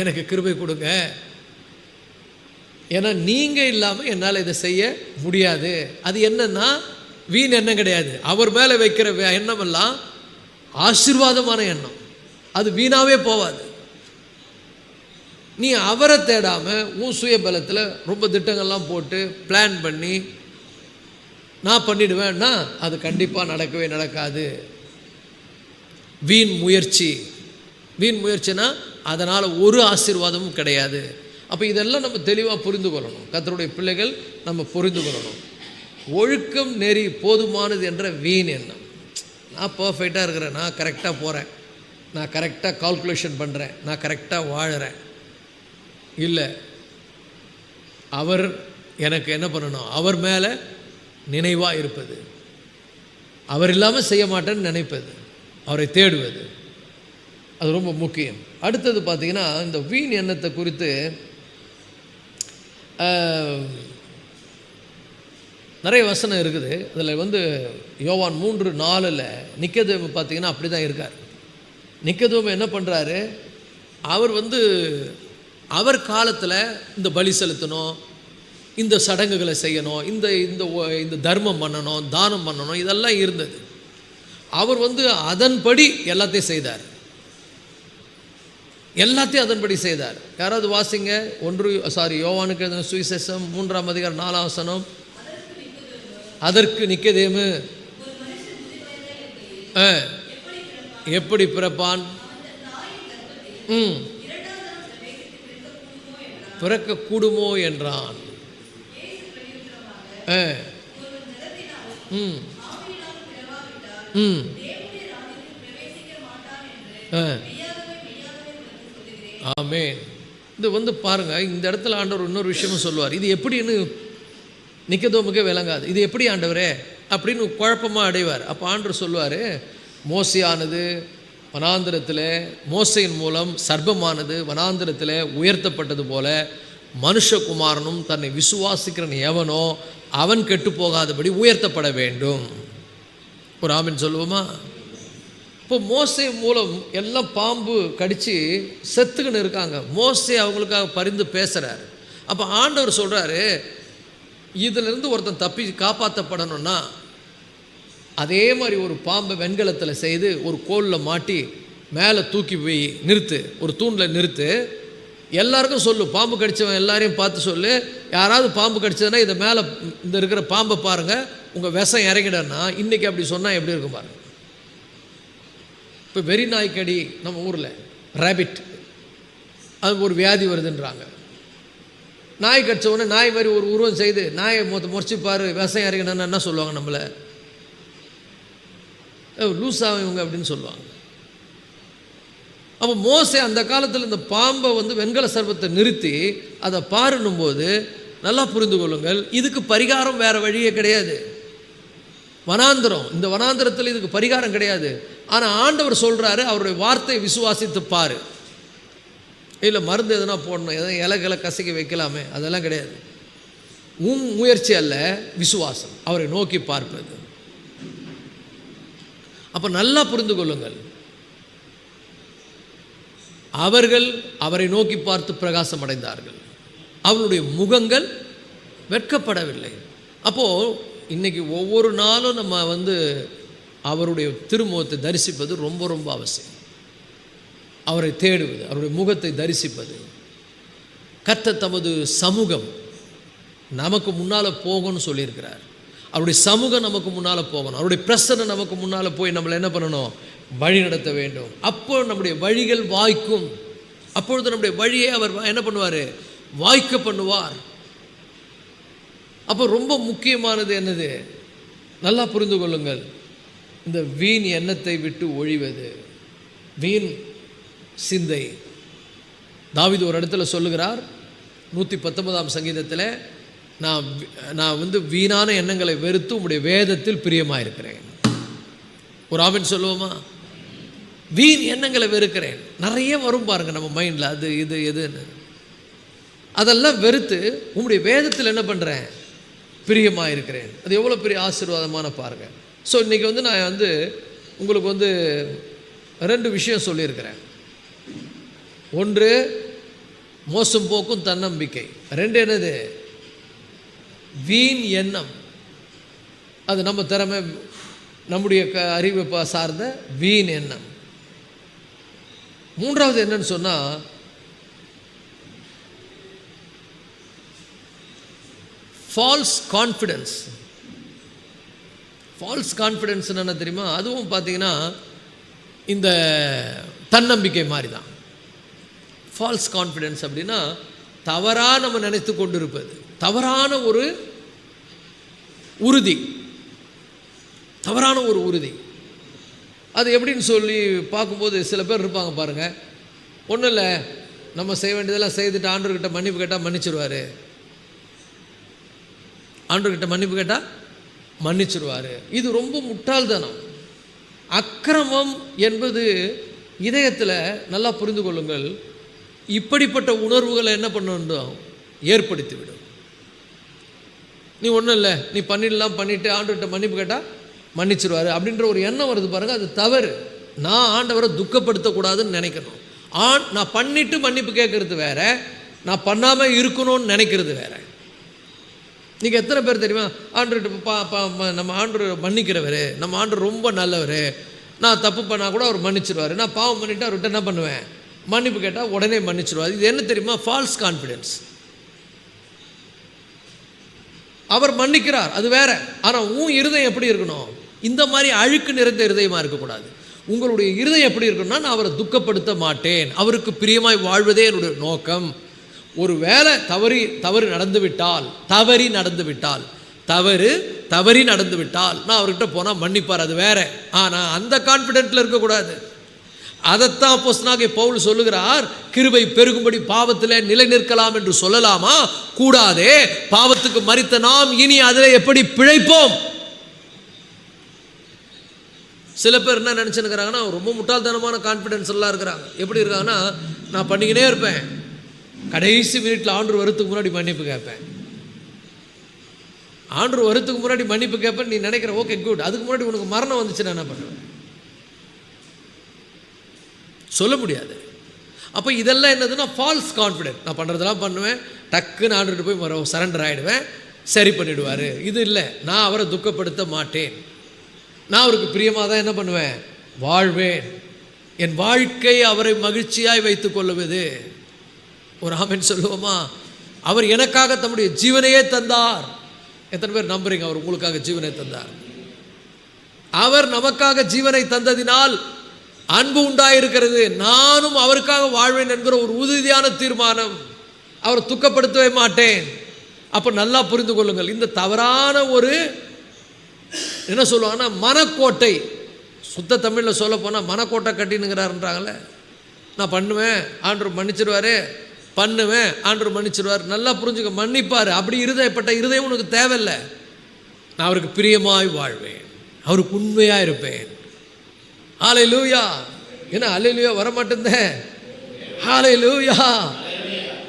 எனக்கு கிருபை கொடுங்க, ஏன்னா நீங்கள் இல்லாமல் என்னால் இதை செய்ய முடியாது. அது என்னன்னா வீண் எண்ணம் கிடையாது. அவர் மேலே வைக்கிற எண்ணமெல்லாம் ஆசீர்வாதமான எண்ணம், அது வீணாவே போவாது. நீ அவரை தேடாமல் உன் சுய பலத்தில் ரொம்ப திட்டங்கள்லாம் போட்டு பிளான் பண்ணி நான் பண்ணிடுவேன்னா அது கண்டிப்பாக நடக்கவே நடக்காது. வீண் முயற்சி, வீண் முயற்சினா அதனால் ஒரு ஆசீர்வாதமும் கிடையாது. அப்போ இதெல்லாம் நம்ம தெளிவாக புரிந்து கொள்ளணும். கர்த்தருடைய பிள்ளைகள் நம்ம புரிந்து கொள்ளணும். ஒழுக்கம் நெறி போதுமானது என்ற வீண் எண்ணம். நான் பர்ஃபெக்டாக இருக்கிறேன், நான் கரெக்டாக போகிறேன், நான் கரெக்டாக கால்குலேஷன் பண்ணுறேன், நான் கரெக்டாக வாழுறேன். இல்லை, அவர் எனக்கு என்ன பண்ணணும்? அவர் மேலே நினைவாக இருப்பது, அவர் இல்லாமல் செய்ய மாட்டேன்னு நினைப்பது, அவரை தேடுவது, அது ரொம்ப முக்கியம். அடுத்தது பார்த்திங்கன்னா, இந்த வீண் எண்ணத்தை குறித்து நிறைய வசனம் இருக்குது. அதில் யோவான் 3:4 நிக்கதேமு பார்த்திங்கன்னா அப்படி தான் இருக்கார். நிக்கதேமு என்ன பண்ணுறாரு? அவர் அவர் காலத்தில் இந்த பலி செலுத்தணும், இந்த சடங்குகளை செய்யணும், இந்த இந்த இந்த தர்மம் பண்ணணும், தானம் பண்ணணும், இதெல்லாம் இருந்தது. அவர் அதன்படி எல்லாத்தையும் செய்தார், எல்லாத்தையும் அதன்படி செய்தார். யாராவது வாசிங்க, யோவானுக்கு எழுதின சுவிசேஷம் 3:4. அதற்கு நிக்கதேமு எப்படி பிறப்பான்? பிறக்க கூடுமோ என்றான். ஆமென். இது பாருங்க, இந்த இடத்துல ஆண்டவர் இன்னொரு விஷயமும் சொல்லுவார். இது எப்படின்னு நிக்கதேமுக்கே விளங்காது. இது எப்படி ஆண்டவரே அப்படின்னு குழப்பமாக அடைவார். அப்போ ஆண்டவர் சொல்லுவார், மோசேயானது வனாந்திரத்தில், மோசையின் மூலம் சர்ப்பமானது வனாந்திரத்தில் உயர்த்தப்பட்டது போல மனுஷகுமாரனும் தன்னை விசுவாசிக்கிறன் எவனோ அவன் கெட்டு போகாதபடி உயர்த்தப்பட வேண்டும். ஒரு ஆமென் சொல்லுவோமா? இப்போ மோசே மூலம் எல்லாம் பாம்பு கடித்து செத்துக்கின்னு இருக்காங்க. மோசே அவங்களுக்காக பரிந்து பேசுகிறார். அப்போ ஆண்டவர் சொல்கிறாரு, இதிலிருந்து ஒருத்தன் தப்பி காப்பாற்றப்படணும்னா அதே மாதிரி ஒரு பாம்பை வெண்கலத்தில் செய்து ஒரு கோலில் மாட்டி மேலே தூக்கி போய் நிறுத்து, ஒரு தூணில் நிறுத்து, எல்லாருக்கும் சொல்லு, பாம்பு கடித்தவன் எல்லாரையும் பார்த்து சொல்லு, யாராவது பாம்பு கடிச்சதுன்னா இதை மேலே இந்த இருக்கிற பாம்பை பாருங்கள், உங்கள் விஷம் இறங்கிடன்னா. இன்றைக்கி அப்படி சொன்னால் எப்படி இருக்கும் பாருங்கள். இப்போ வெறி நாய்க்கடி நம்ம ஊரில் ரேபிட், அது ஒரு வியாதி வருதுன்றாங்க. நாய் கடிச்சவொடனே நாய் மாதிரி ஒரு உருவம் செய்து நாயை முறைச்சிப்பார், விஷம் இறங்கினா என்ன சொல்லுவாங்க? நம்மளை லூஸாக இவங்க அப்படின்னு சொல்லுவாங்க. அப்போ மோசே அந்த காலத்தில் இந்த பாம்பை வெண்கல சர்ப்பத்தை நிறுத்தி அதை பாருன்னும் போது நல்லா புரிந்து கொள்ளுங்கள், இதுக்கு பரிகாரம் வேறு வழியே கிடையாது. வனாந்திரம், இந்த வனாந்திரத்தில் இதுக்கு பரிகாரம் கிடையாது. ஆனால் ஆண்டவர் சொல்கிறாரு, அவருடைய வார்த்தையை விசுவாசித்து பாரு. இல்லை மருந்து எதுனா போடணும், எதனா இலைகளை கசக்கி வைக்கலாமே, அதெல்லாம் கிடையாது. உன் முயற்சி அல்ல, விசுவாசம், அவரை நோக்கி பார்ப்பது. அப்போ நல்லா புரிந்து கொள்ளுங்கள், அவர்கள் அவரை நோக்கி பார்த்து பிரகாசம் அடைந்தார்கள், அவர்களுடைய முகங்கள் வெட்கப்படவில்லை. அப்போது இன்றைக்கி ஒவ்வொரு நாளும் நம்ம அவருடைய திருமுகத்தை தரிசிப்பது ரொம்ப ரொம்ப அவசியம். அவரை தேடுவது, அவருடைய முகத்தை தரிசிப்பது. கர்த்தர் தமது சமூகம் நமக்கு முன்னால் போகணும்னு சொல்லியிருக்கிறார். அவருடைய சமூகம் நமக்கு முன்னால் போகணும், அவருடைய பிரசனை நமக்கு முன்னால் போய் நம்மளை என்ன பண்ணணும்? வழி நடத்த வேண்டும். அப்போ நம்முடைய வழிகள் வாய்க்கும். அப்பொழுது நம்முடைய வழியை அவர் என்ன பண்ணுவார்? வாய்க்க பண்ணுவார். அப்போ ரொம்ப முக்கியமானது என்னது? நல்லா புரிந்து கொள்ளுங்கள், இந்த வீண் எண்ணத்தை விட்டு ஒழிவது, வீண் சிந்தை. தாவீது ஒரு இடத்துல சொல்லுகிறார் 119ஆம் சங்கீதத்தில், நான் வீணான எண்ணங்களை வெறுத்து உம்முடைய வேதத்தில் பிரியமாயிருக்கிறேன். ஒரு ஆமென் சொல்லுவோமா? வீண் எண்ணங்களை வெறுக்கிறேன். நிறைய வரும் பாருங்க நம்ம மைண்டில், அது இது எதுன்னு. அதெல்லாம் வெறுத்து உம்முடைய வேதத்தில் என்ன பண்ணுறேன்? பிரியமாயிருக்கிறேன். அது எவ்வளோ பெரிய ஆசீர்வாதமான பாருங்க. ஸோ இன்றைக்கி நான் உங்களுக்கு 2 விஷயம் சொல்லியிருக்கிறேன். ஒன்று மோசம் போக்கும் தன்னம்பிக்கை. 2 என்னது? வீண் எண்ணம். அது நம்ம திறமை, நம்முடைய அறிவை சார்ந்த வீண் எண்ணம். 3வது என்னன்னு சொன்னால், ஃபால்ஸ் கான்ஃபிடென்ஸ். ஃபால்ஸ் கான்ஃபிடென்ஸ் என்ன தெரியுமா? அதுவும் பார்த்தீங்கன்னா இந்த தன்னம்பிக்கை மாதிரி தான். ஃபால்ஸ் கான்ஃபிடென்ஸ் அப்படின்னா தவறாக நம்ம நினைத்து கொண்டு இருப்பது, தவறான ஒரு உறுதி, தவறான ஒரு உறுதி. அது எப்படின்னு சொல்லி பார்க்கும்போது சில பேர் இருப்பாங்க பாருங்கள், ஒன்றும் இல்லை, நம்ம செய்ய வேண்டியதெல்லாம் செய்துட்டு ஆண்டவர்கிட்ட மன்னிப்பு கேட்டால் மன்னிச்சிடுவார், ஆண்டவர்கிட்ட மன்னிப்பு கேட்டால் மன்னிச்சிடுவார். இது ரொம்ப முட்டாள்தனம். அக்கிரமம் என்பது இதயத்தில் நல்லா புரிந்து கொள்ளுங்கள், இப்படிப்பட்ட உணர்வுகளை என்ன பண்ணணும்? ஏற்படுத்திவிடும். நீ ஒன்றும் இல்லை, நீ பண்ணிவிட்டு ஆண்டவர்கிட்ட மன்னிப்பு கேட்டால் மன்னிச்சிடுவார் அப்படின்ற ஒரு எண்ணம் வருது பாருங்கள், அது தவறு. நான் ஆண்டவரை துக்கப்படுத்தக்கூடாதுன்னு நினைக்கணும். நான் பண்ணிவிட்டு மன்னிப்பு கேட்கறது வேற, நான் பண்ணாமல் இருக்கணும்னு நினைக்கிறது வேற. நீங்கள் எத்தனை பேர் தெரியுமா, ஆண்டவர்கிட்ட நம்ம ஆண்டவர் மன்னிக்கிறவர், நம்ம ஆண்டவர் ரொம்ப நல்லவர், நான் தப்பு பண்ணால் கூட அவர் மன்னிச்சிடுவார், நான் பாவம் பண்ணிவிட்டு அவர்கிட்ட என்ன பண்ணுவேன்? மன்னிப்பு கேட்டால் உடனே மன்னிச்சிடுவார். இது என்ன தெரியுமா? Falls confidence. அவர் மன்னிக்கிறார், அது வேற. ஆனால் உன் இருதயம் எப்படி இருக்கணும்? இந்த மாதிரி அழுக்கு நிறைந்த இருதயமாக இருக்கக்கூடாது. உங்களுடைய இருதயம் எப்படி இருக்கணும்னா, நான் அவரை துக்கப்படுத்த மாட்டேன், அவருக்கு பிரியமாய் வாழ்வதே என்னுடைய நோக்கம். ஒரு வேளை தவறு நடந்துவிட்டால் நான் அவர்கிட்ட போனால் மன்னிப்பார், அது வேற. ஆனால் அந்த கான்ஃபிடென்ட்டில் இருக்கக்கூடாது. அதைத்தான் அப்போஸ்தலனாகிய பவுல் சொல்லுகிறார், கிருபை பெருகும்படி பாவத்தில் நிலை நிற்கலாம் என்று சொல்லலாமா? கூடாதே. பாவத்துக்கு மரித்த நாம் இனி அதில் எப்படி பிழைப்போம்? சில பேர் என்ன நினச்சுன்னுக்கிறாங்கன்னா, ரொம்ப முட்டாள்தனமான கான்ஃபிடென்ஸ் எல்லாம் இருக்கிறாங்க. எப்படி இருக்காங்கன்னா, நான் பண்ணிக்கினே இருப்பேன், கடைசி மினிட்டில் ஆண்டவர் வரத்துக்கு முன்னாடி மன்னிப்பு கேட்பேன், ஆண்டவர் வரத்துக்கு முன்னாடி மன்னிப்பு கேட்பேன். நீ நினைக்கிற ஓகே குட், அதுக்கு முன்னாடி உனக்கு மரணம் வந்துச்சுன்னா என்ன பண்ணுவேன்? சொல்ல முடியாது. அப்போ இதெல்லாம் என்னதுன்னா ஃபால்ஸ் கான்ஃபிடென்ட். நான் பண்ணுறதெல்லாம் பண்ணுவேன், டக்குன்னு ஆண்டவர்கிட்ட போய் சரண்டர் ஆகிடுவேன், சரி பண்ணிவிடுவார். இது இல்லை, நான் அவரை துக்கப்படுத்த மாட்டேன், நான் அவருக்கு பிரியமாக தான் என்ன பண்ணுவேன்? வாழ்வேன். என் வாழ்க்கை அவரை மகிழ்ச்சியாய் வைத்து கொள்ளுவது. ஒரு ஆமென் சொல்லுவோமா? அவர் எனக்காக தம்முடைய ஜீவனையே தந்தார். எத்தனை பேர் நம்புறீங்க அவர் உங்களுக்காக ஜீவனை தந்தார்? அவர் நமக்காக ஜீவனை தந்ததினால் அன்பு உண்டாயிருக்கிறது. நானும் அவருக்காக வாழ்வேன் என்கிற ஒரு உறுதியான தீர்மானம். அவரை துக்கப்படுத்தவே மாட்டேன். அப்போ நல்லா புரிந்து கொள்ளுங்கள், இந்த தவறான ஒரு என்ன சொல்லுவாங்கன்னா மனக்கோட்டை, சுத்த தமிழில் சொல்ல போனால் மனக்கோட்டை கட்டினுங்கிறாருன்றாங்களே. நான் பண்ணுவேன், ஆண்டவர் மன்னிச்சிடுவார், பண்ணுவேன், ஆண்டவர் மன்னிச்சிடுவார். நல்லா புரிஞ்சுக்க, மன்னிப்பார். அப்படி இருதயப்பட்ட இருதயம் உனக்கு தேவையில்லை. நான் அவருக்கு பிரியமாய் வாழ்வேன், அவருக்கு உண்மையாக இருப்பேன். ஹல்லேலூயா. ஏன்னா ஹல்லேலூயா வர மாட்டேந்தேன். ஹல்லேலூயா.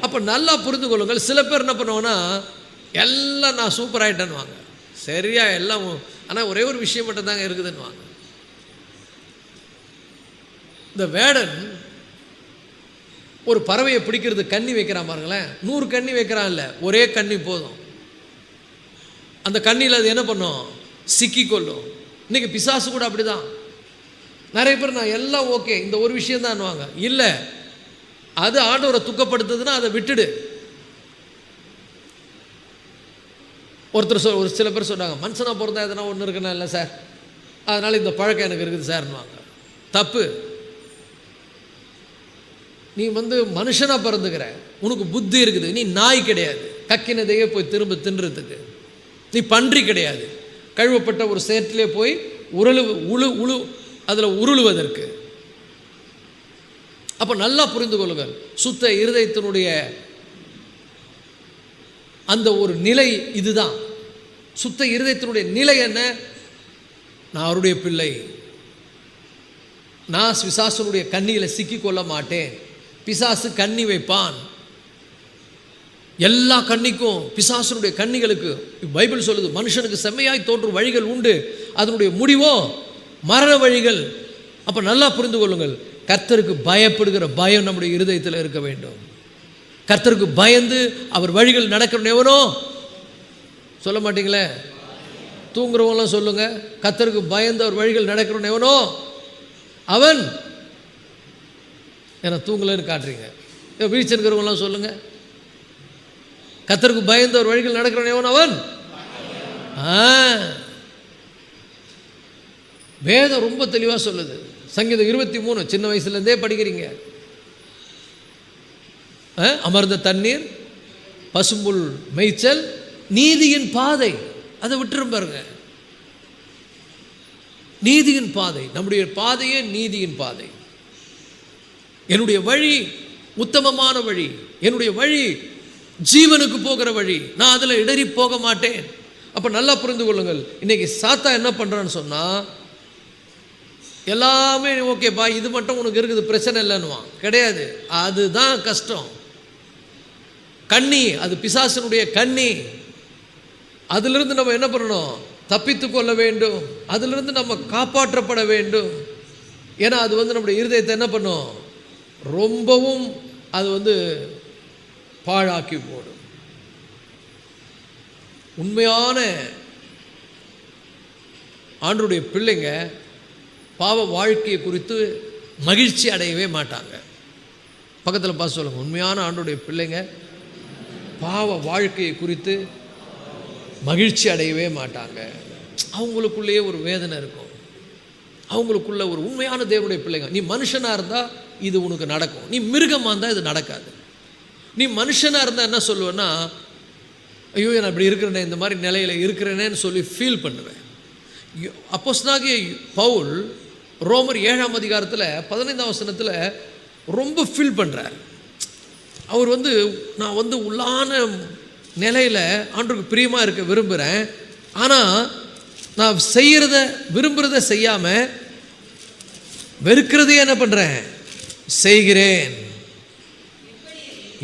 அப்போ நல்லா புரிந்து கொள்ளுங்கள். சில பேர் என்ன பண்ணுவாங்கன்னா, எல்லாம் நான் சூப்பர் ஆகிட்டேன்னு வாங்க, சரியா எல்லாம், ஆனால் ஒரே ஒரு விஷயம் மட்டும் தாங்க இருக்குதுன்னு வாங்க. இந்த வேடன் ஒரு பறவையை பிடிக்கிறது கண்ணி வைக்கிறான் பாருங்களேன். 100 கண்ணி வைக்கிறான் இல்லை, ஒரே கண்ணி போதும். அந்த கண்ணியில் அது என்ன பண்ணும்? சிக்கிக்கொள்ளும். இன்றைக்கி பிசாசு கூட அப்படி தான். நிறைய பேர் நான் எல்லாம் ஓகே, இந்த ஒரு விஷயம் தான்வாங்க. இல்லை, அது ஆண்டவரை துக்கப்படுத்துதுன்னா அதை விட்டுடு. ஒரு சில பேர் சொன்னாங்க, மனுஷனாக பிறந்தா எதனா ஒன்று இருக்குன்னா இல்லை சார், அதனால் இந்த பழக்கம் எனக்கு இருக்குது சார்னுவாங்க. தப்பு. நீ மனுஷனாக பிறந்துக்கிற, உனக்கு புத்தி இருக்குது, நீ நாய் கிடையாது, கக்கினதையே போய் திரும்ப தின்னுறதுக்கு. நீ பன்றி கிடையாது, கழுவப்பட்ட ஒரு சேற்றிலே போய் அதில் உருளுவதற்கு. அப்போ நல்லா புரிந்து கொள்ளுங்கள், சுத்த இருதயத்தினுடைய அந்த ஒரு நிலை இதுதான். சுத்த இருதயத்தினுடைய நிலை என்ன? நான் அவருடைய பிள்ளை, நான் பிசாசனுடைய கண்ணியில் சிக்கிக்கொள்ள மாட்டேன். பிசாசு கண்ணி வைப்பான், எல்லா கண்ணிக்கும் பிசாசனுடைய கண்ணிகளுக்கு பைபிள் சொல்லுது, மனுஷனுக்கு செம்மையாய் தோன்றும் வழிகள் உண்டு, அதனுடைய முடிவோ மரண வழிகள். அப்போ நல்லா புரிந்து கொள்ளுங்கள், கர்த்தருக்கு பயப்படுகிற பயம் நம்முடைய இருதயத்தில் இருக்க வேண்டும். கர்த்தருக்கு பயந்து அவர் வழிகள் நடக்கிறவன் எவனோ சொல்ல மாட்டீங்களே, தூங்குறவங்களாம் சொல்லுங்க, கர்த்தருக்கு பயந்து அவர் வழிகள் நடக்கிறவன் எவனோ அவன். ஏன்னா தூங்கலன்னு காட்டுறீங்க, வீழ்ச்சிருக்கிறவங்களாம் சொல்லுங்க, கர்த்தருக்கு பயந்து அவர் வழிகள் நடக்கிறவன் எவன் அவன். வேதம் ரொம்ப தெளிவாக சொல்லுது. சங்கீதம் 23 சின்ன வயசுலேருந்தே படிக்கிறீங்க. அமர்ந்த தண்ணீர், பசும்புல் மேய்ச்சல், நீதியின் பாதை, அதை விட்டுரும் பாருங்க. நீதியின் பாதை, நம்முடைய பாதையே நீதியின் பாதை. என்னுடைய வழி உத்தமமான வழி, என்னுடைய வழி ஜீவனுக்கு போகிற வழி, நான் அதில் இடறி போக மாட்டேன். அப்போ நல்லா புரிந்து கொள்ளுங்கள், இன்னைக்கு சாத்தா என்ன பண்ணுறான்னு சொன்னால், எல்லாமே ஓகேப்பா, இது மட்டும் உனக்கு இருக்குது, பிரச்சனை இல்லைன்னுவான். கிடையாது, அதுதான் கஷ்டம். கண்ணி, அது பிசாசனுடைய கண்ணி. அதிலிருந்து நம்ம என்ன பண்ணணும்? தப்பித்து கொள்ள வேண்டும், அதிலிருந்து நம்ம காப்பாற்றப்பட வேண்டும். ஏன்னா அது நம்முடைய இருதயத்தை என்ன பண்ணும்? ரொம்பவும் அது பாழாக்கி போடும். உண்மையான ஆண்டவருடைய பிள்ளைங்க பாவ வாழ்க்கையை குறித்து மகிழ்ச்சி அடையவே மாட்டாங்க. பக்கத்தில் பார்த்து சொல்லுங்கள், உண்மையான ஆண்டவருடைய பிள்ளைங்க பாவ வாழ்க்கையை குறித்து மகிழ்ச்சி அடையவே மாட்டாங்க. அவங்களுக்குள்ளேயே ஒரு வேதனை இருக்கும். அவங்களுக்குள்ள ஒரு உண்மையான தேவனுடைய பிள்ளைங்க, நீ மனுஷனாக இருந்தால் இது உனக்கு நடக்கும், நீ மிருகமாக இருந்தால் இது நடக்காது. நீ மனுஷனாக இருந்தால் என்ன சொல்லுவேன்னா, ஐயோ நான் இப்படி இருக்கிறேனே, இந்த மாதிரி நிலையில் இருக்கிறேனேன்னு சொல்லி ஃபீல் பண்ணுவேன். அப்போஸ்தலனாகிய பவுல் ரோமர் 7ஆம் அதிகாரத்தில் 15ஆம் வசனத்தில் ரொம்ப ஃபீல் பண்ணுறார். அவர் நான் உள்ளான நிலையில் ஆண்டவருக்கு பிரியமாக இருக்க விரும்புகிறேன், ஆனால் நான் விரும்புகிறத செய்யாமல் வெறுக்கிறதே என்ன பண்ணுறேன்? செய்கிறேன்.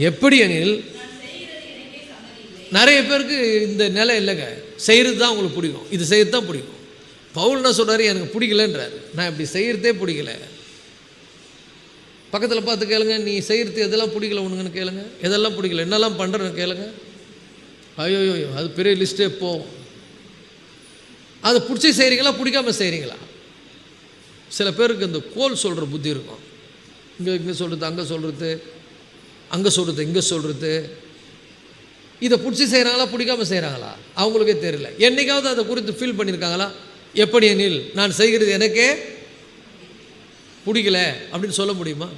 எப்படி எனில், நிறைய பேருக்கு இந்த நிலை இல்லைங்க, செய்கிறது தான் உங்களுக்கு பிடிக்கும், இது செய்கிறது தான் பிடிக்கும். பவுல் என்ன சொல்கிறாரு? எனக்கு பிடிக்கலன்றார். நான் இப்படி செய்கிறதே பிடிக்கல. பக்கத்தில் பார்த்து கேளுங்க, நீ செய்கிறது எதெல்லாம் பிடிக்கல உனக்குன்னு கேளுங்க, எதெல்லாம் பிடிக்கல, என்னெல்லாம் பண்ணுறேன்னு கேளுங்க. ஐயோ அது பெரிய லிஸ்ட்டே போகும். அதை பிடிச்சி செய்கிறீங்களா, பிடிக்காமல் செய்கிறீங்களா? சில பேருக்கு இந்த கோல் சொல்கிற புத்தி இருக்கும். இங்கே சொல்கிறது, அங்கே சொல்கிறது, அங்கே சொல்கிறது, இங்கே சொல்கிறது. இதை பிடிச்சி செய்கிறாங்களா, பிடிக்காமல் செய்கிறாங்களா அவங்களுக்கே தெரியல. என்றைக்காவது அதை குறித்து ஃபீல் பண்ணியிருக்காங்களா? எப்படி எனில், நான் செய்கிறது எனக்கே பிடிக்கல அப்படின்னு சொல்ல முடியுமா?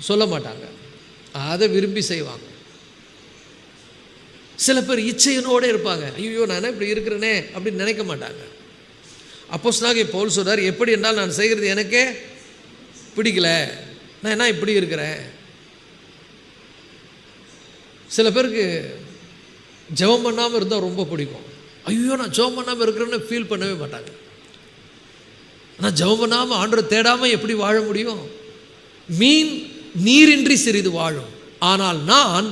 சொல்ல மாட்டாங்க. அதை விரும்பி செய்வாங்க. சில பேர் இச்சையினோடு இருப்பாங்க. ஐயோ நான் இப்படி இருக்கிறேனே அப்படின்னு நினைக்க மாட்டாங்க. அப்போஸ்தலனாகிய பவுல் சொல்றார், எப்படி என்றால் நான் செய்கிறது எனக்கே பிடிக்கல, நான் என்ன இப்படி இருக்கிறேன். சில பேருக்கு ஜெபம் பண்ணாமல் இருந்தால் ரொம்ப பிடிக்கும். ஐயோ நான் ஜெபம் பண்ணாமல் இருக்கிறேன்னு ஃபீல் பண்ணவே மாட்டாங்க. ஆனால் ஜெபம் பண்ணாமல் ஆண்டவரை தேடாமல் எப்படி வாழ முடியும்? மீன் நீரின்றி சிறிது வாழும், ஆனால் நான்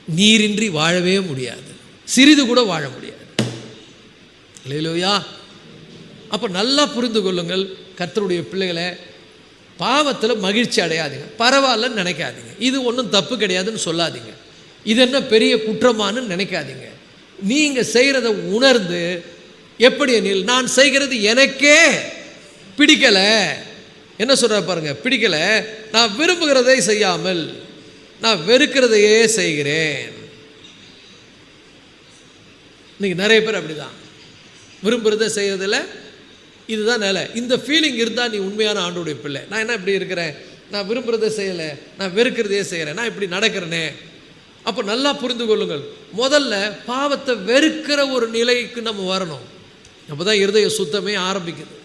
நீரின்றி வாழவே முடியாது, சிறிது கூட வாழ முடியாது. அல்லேலூயா. அப்போ நல்லா புரிந்து கொள்ளுங்கள், கர்த்தருடைய பிள்ளைகளை, பாவத்தில் மகிழ்ச்சி அடையாதீங்க, பரவாயில்லன்னு நினைக்காதீங்க, இது ஒன்றும் தப்பு கிடையாதுன்னு சொல்லாதீங்க, இது என்ன பெரிய குற்றமானு நினைக்காதீங்க. நீங்கள் செய்கிறத உணர்ந்து, எப்படி எனில் நான் செய்கிறது எனக்கே பிடிக்கலை. என்ன சொல்கிற பாருங்க, பிடிக்கலை, நான் விரும்புகிறதை செய்யாமல் நான் வெறுக்கிறதையே செய்கிறேன். இன்னைக்கு நிறைய பேர் அப்படி தான், விரும்புகிறத செய்யறதில்ல, இதுதான் நிலை. இந்த ஃபீலிங் இருந்தால் நீ உண்மையான ஆண்டவருடைய பிள்ளை. நான் என்ன இப்படி இருக்கிறேன், நான் விரும்புகிறத செய்யலை, நான் வெறுக்கிறதையே செய்கிறேன், நான் இப்படி நடக்கிறேனே. அப்போ நல்லா புரிந்து கொள்ளுங்கள், முதல்ல பாவத்தை வெறுக்கிற ஒரு நிலைக்கு நம்ம வரணும். அப்போ தான் இருதய சுத்தமே ஆரம்பிக்குது.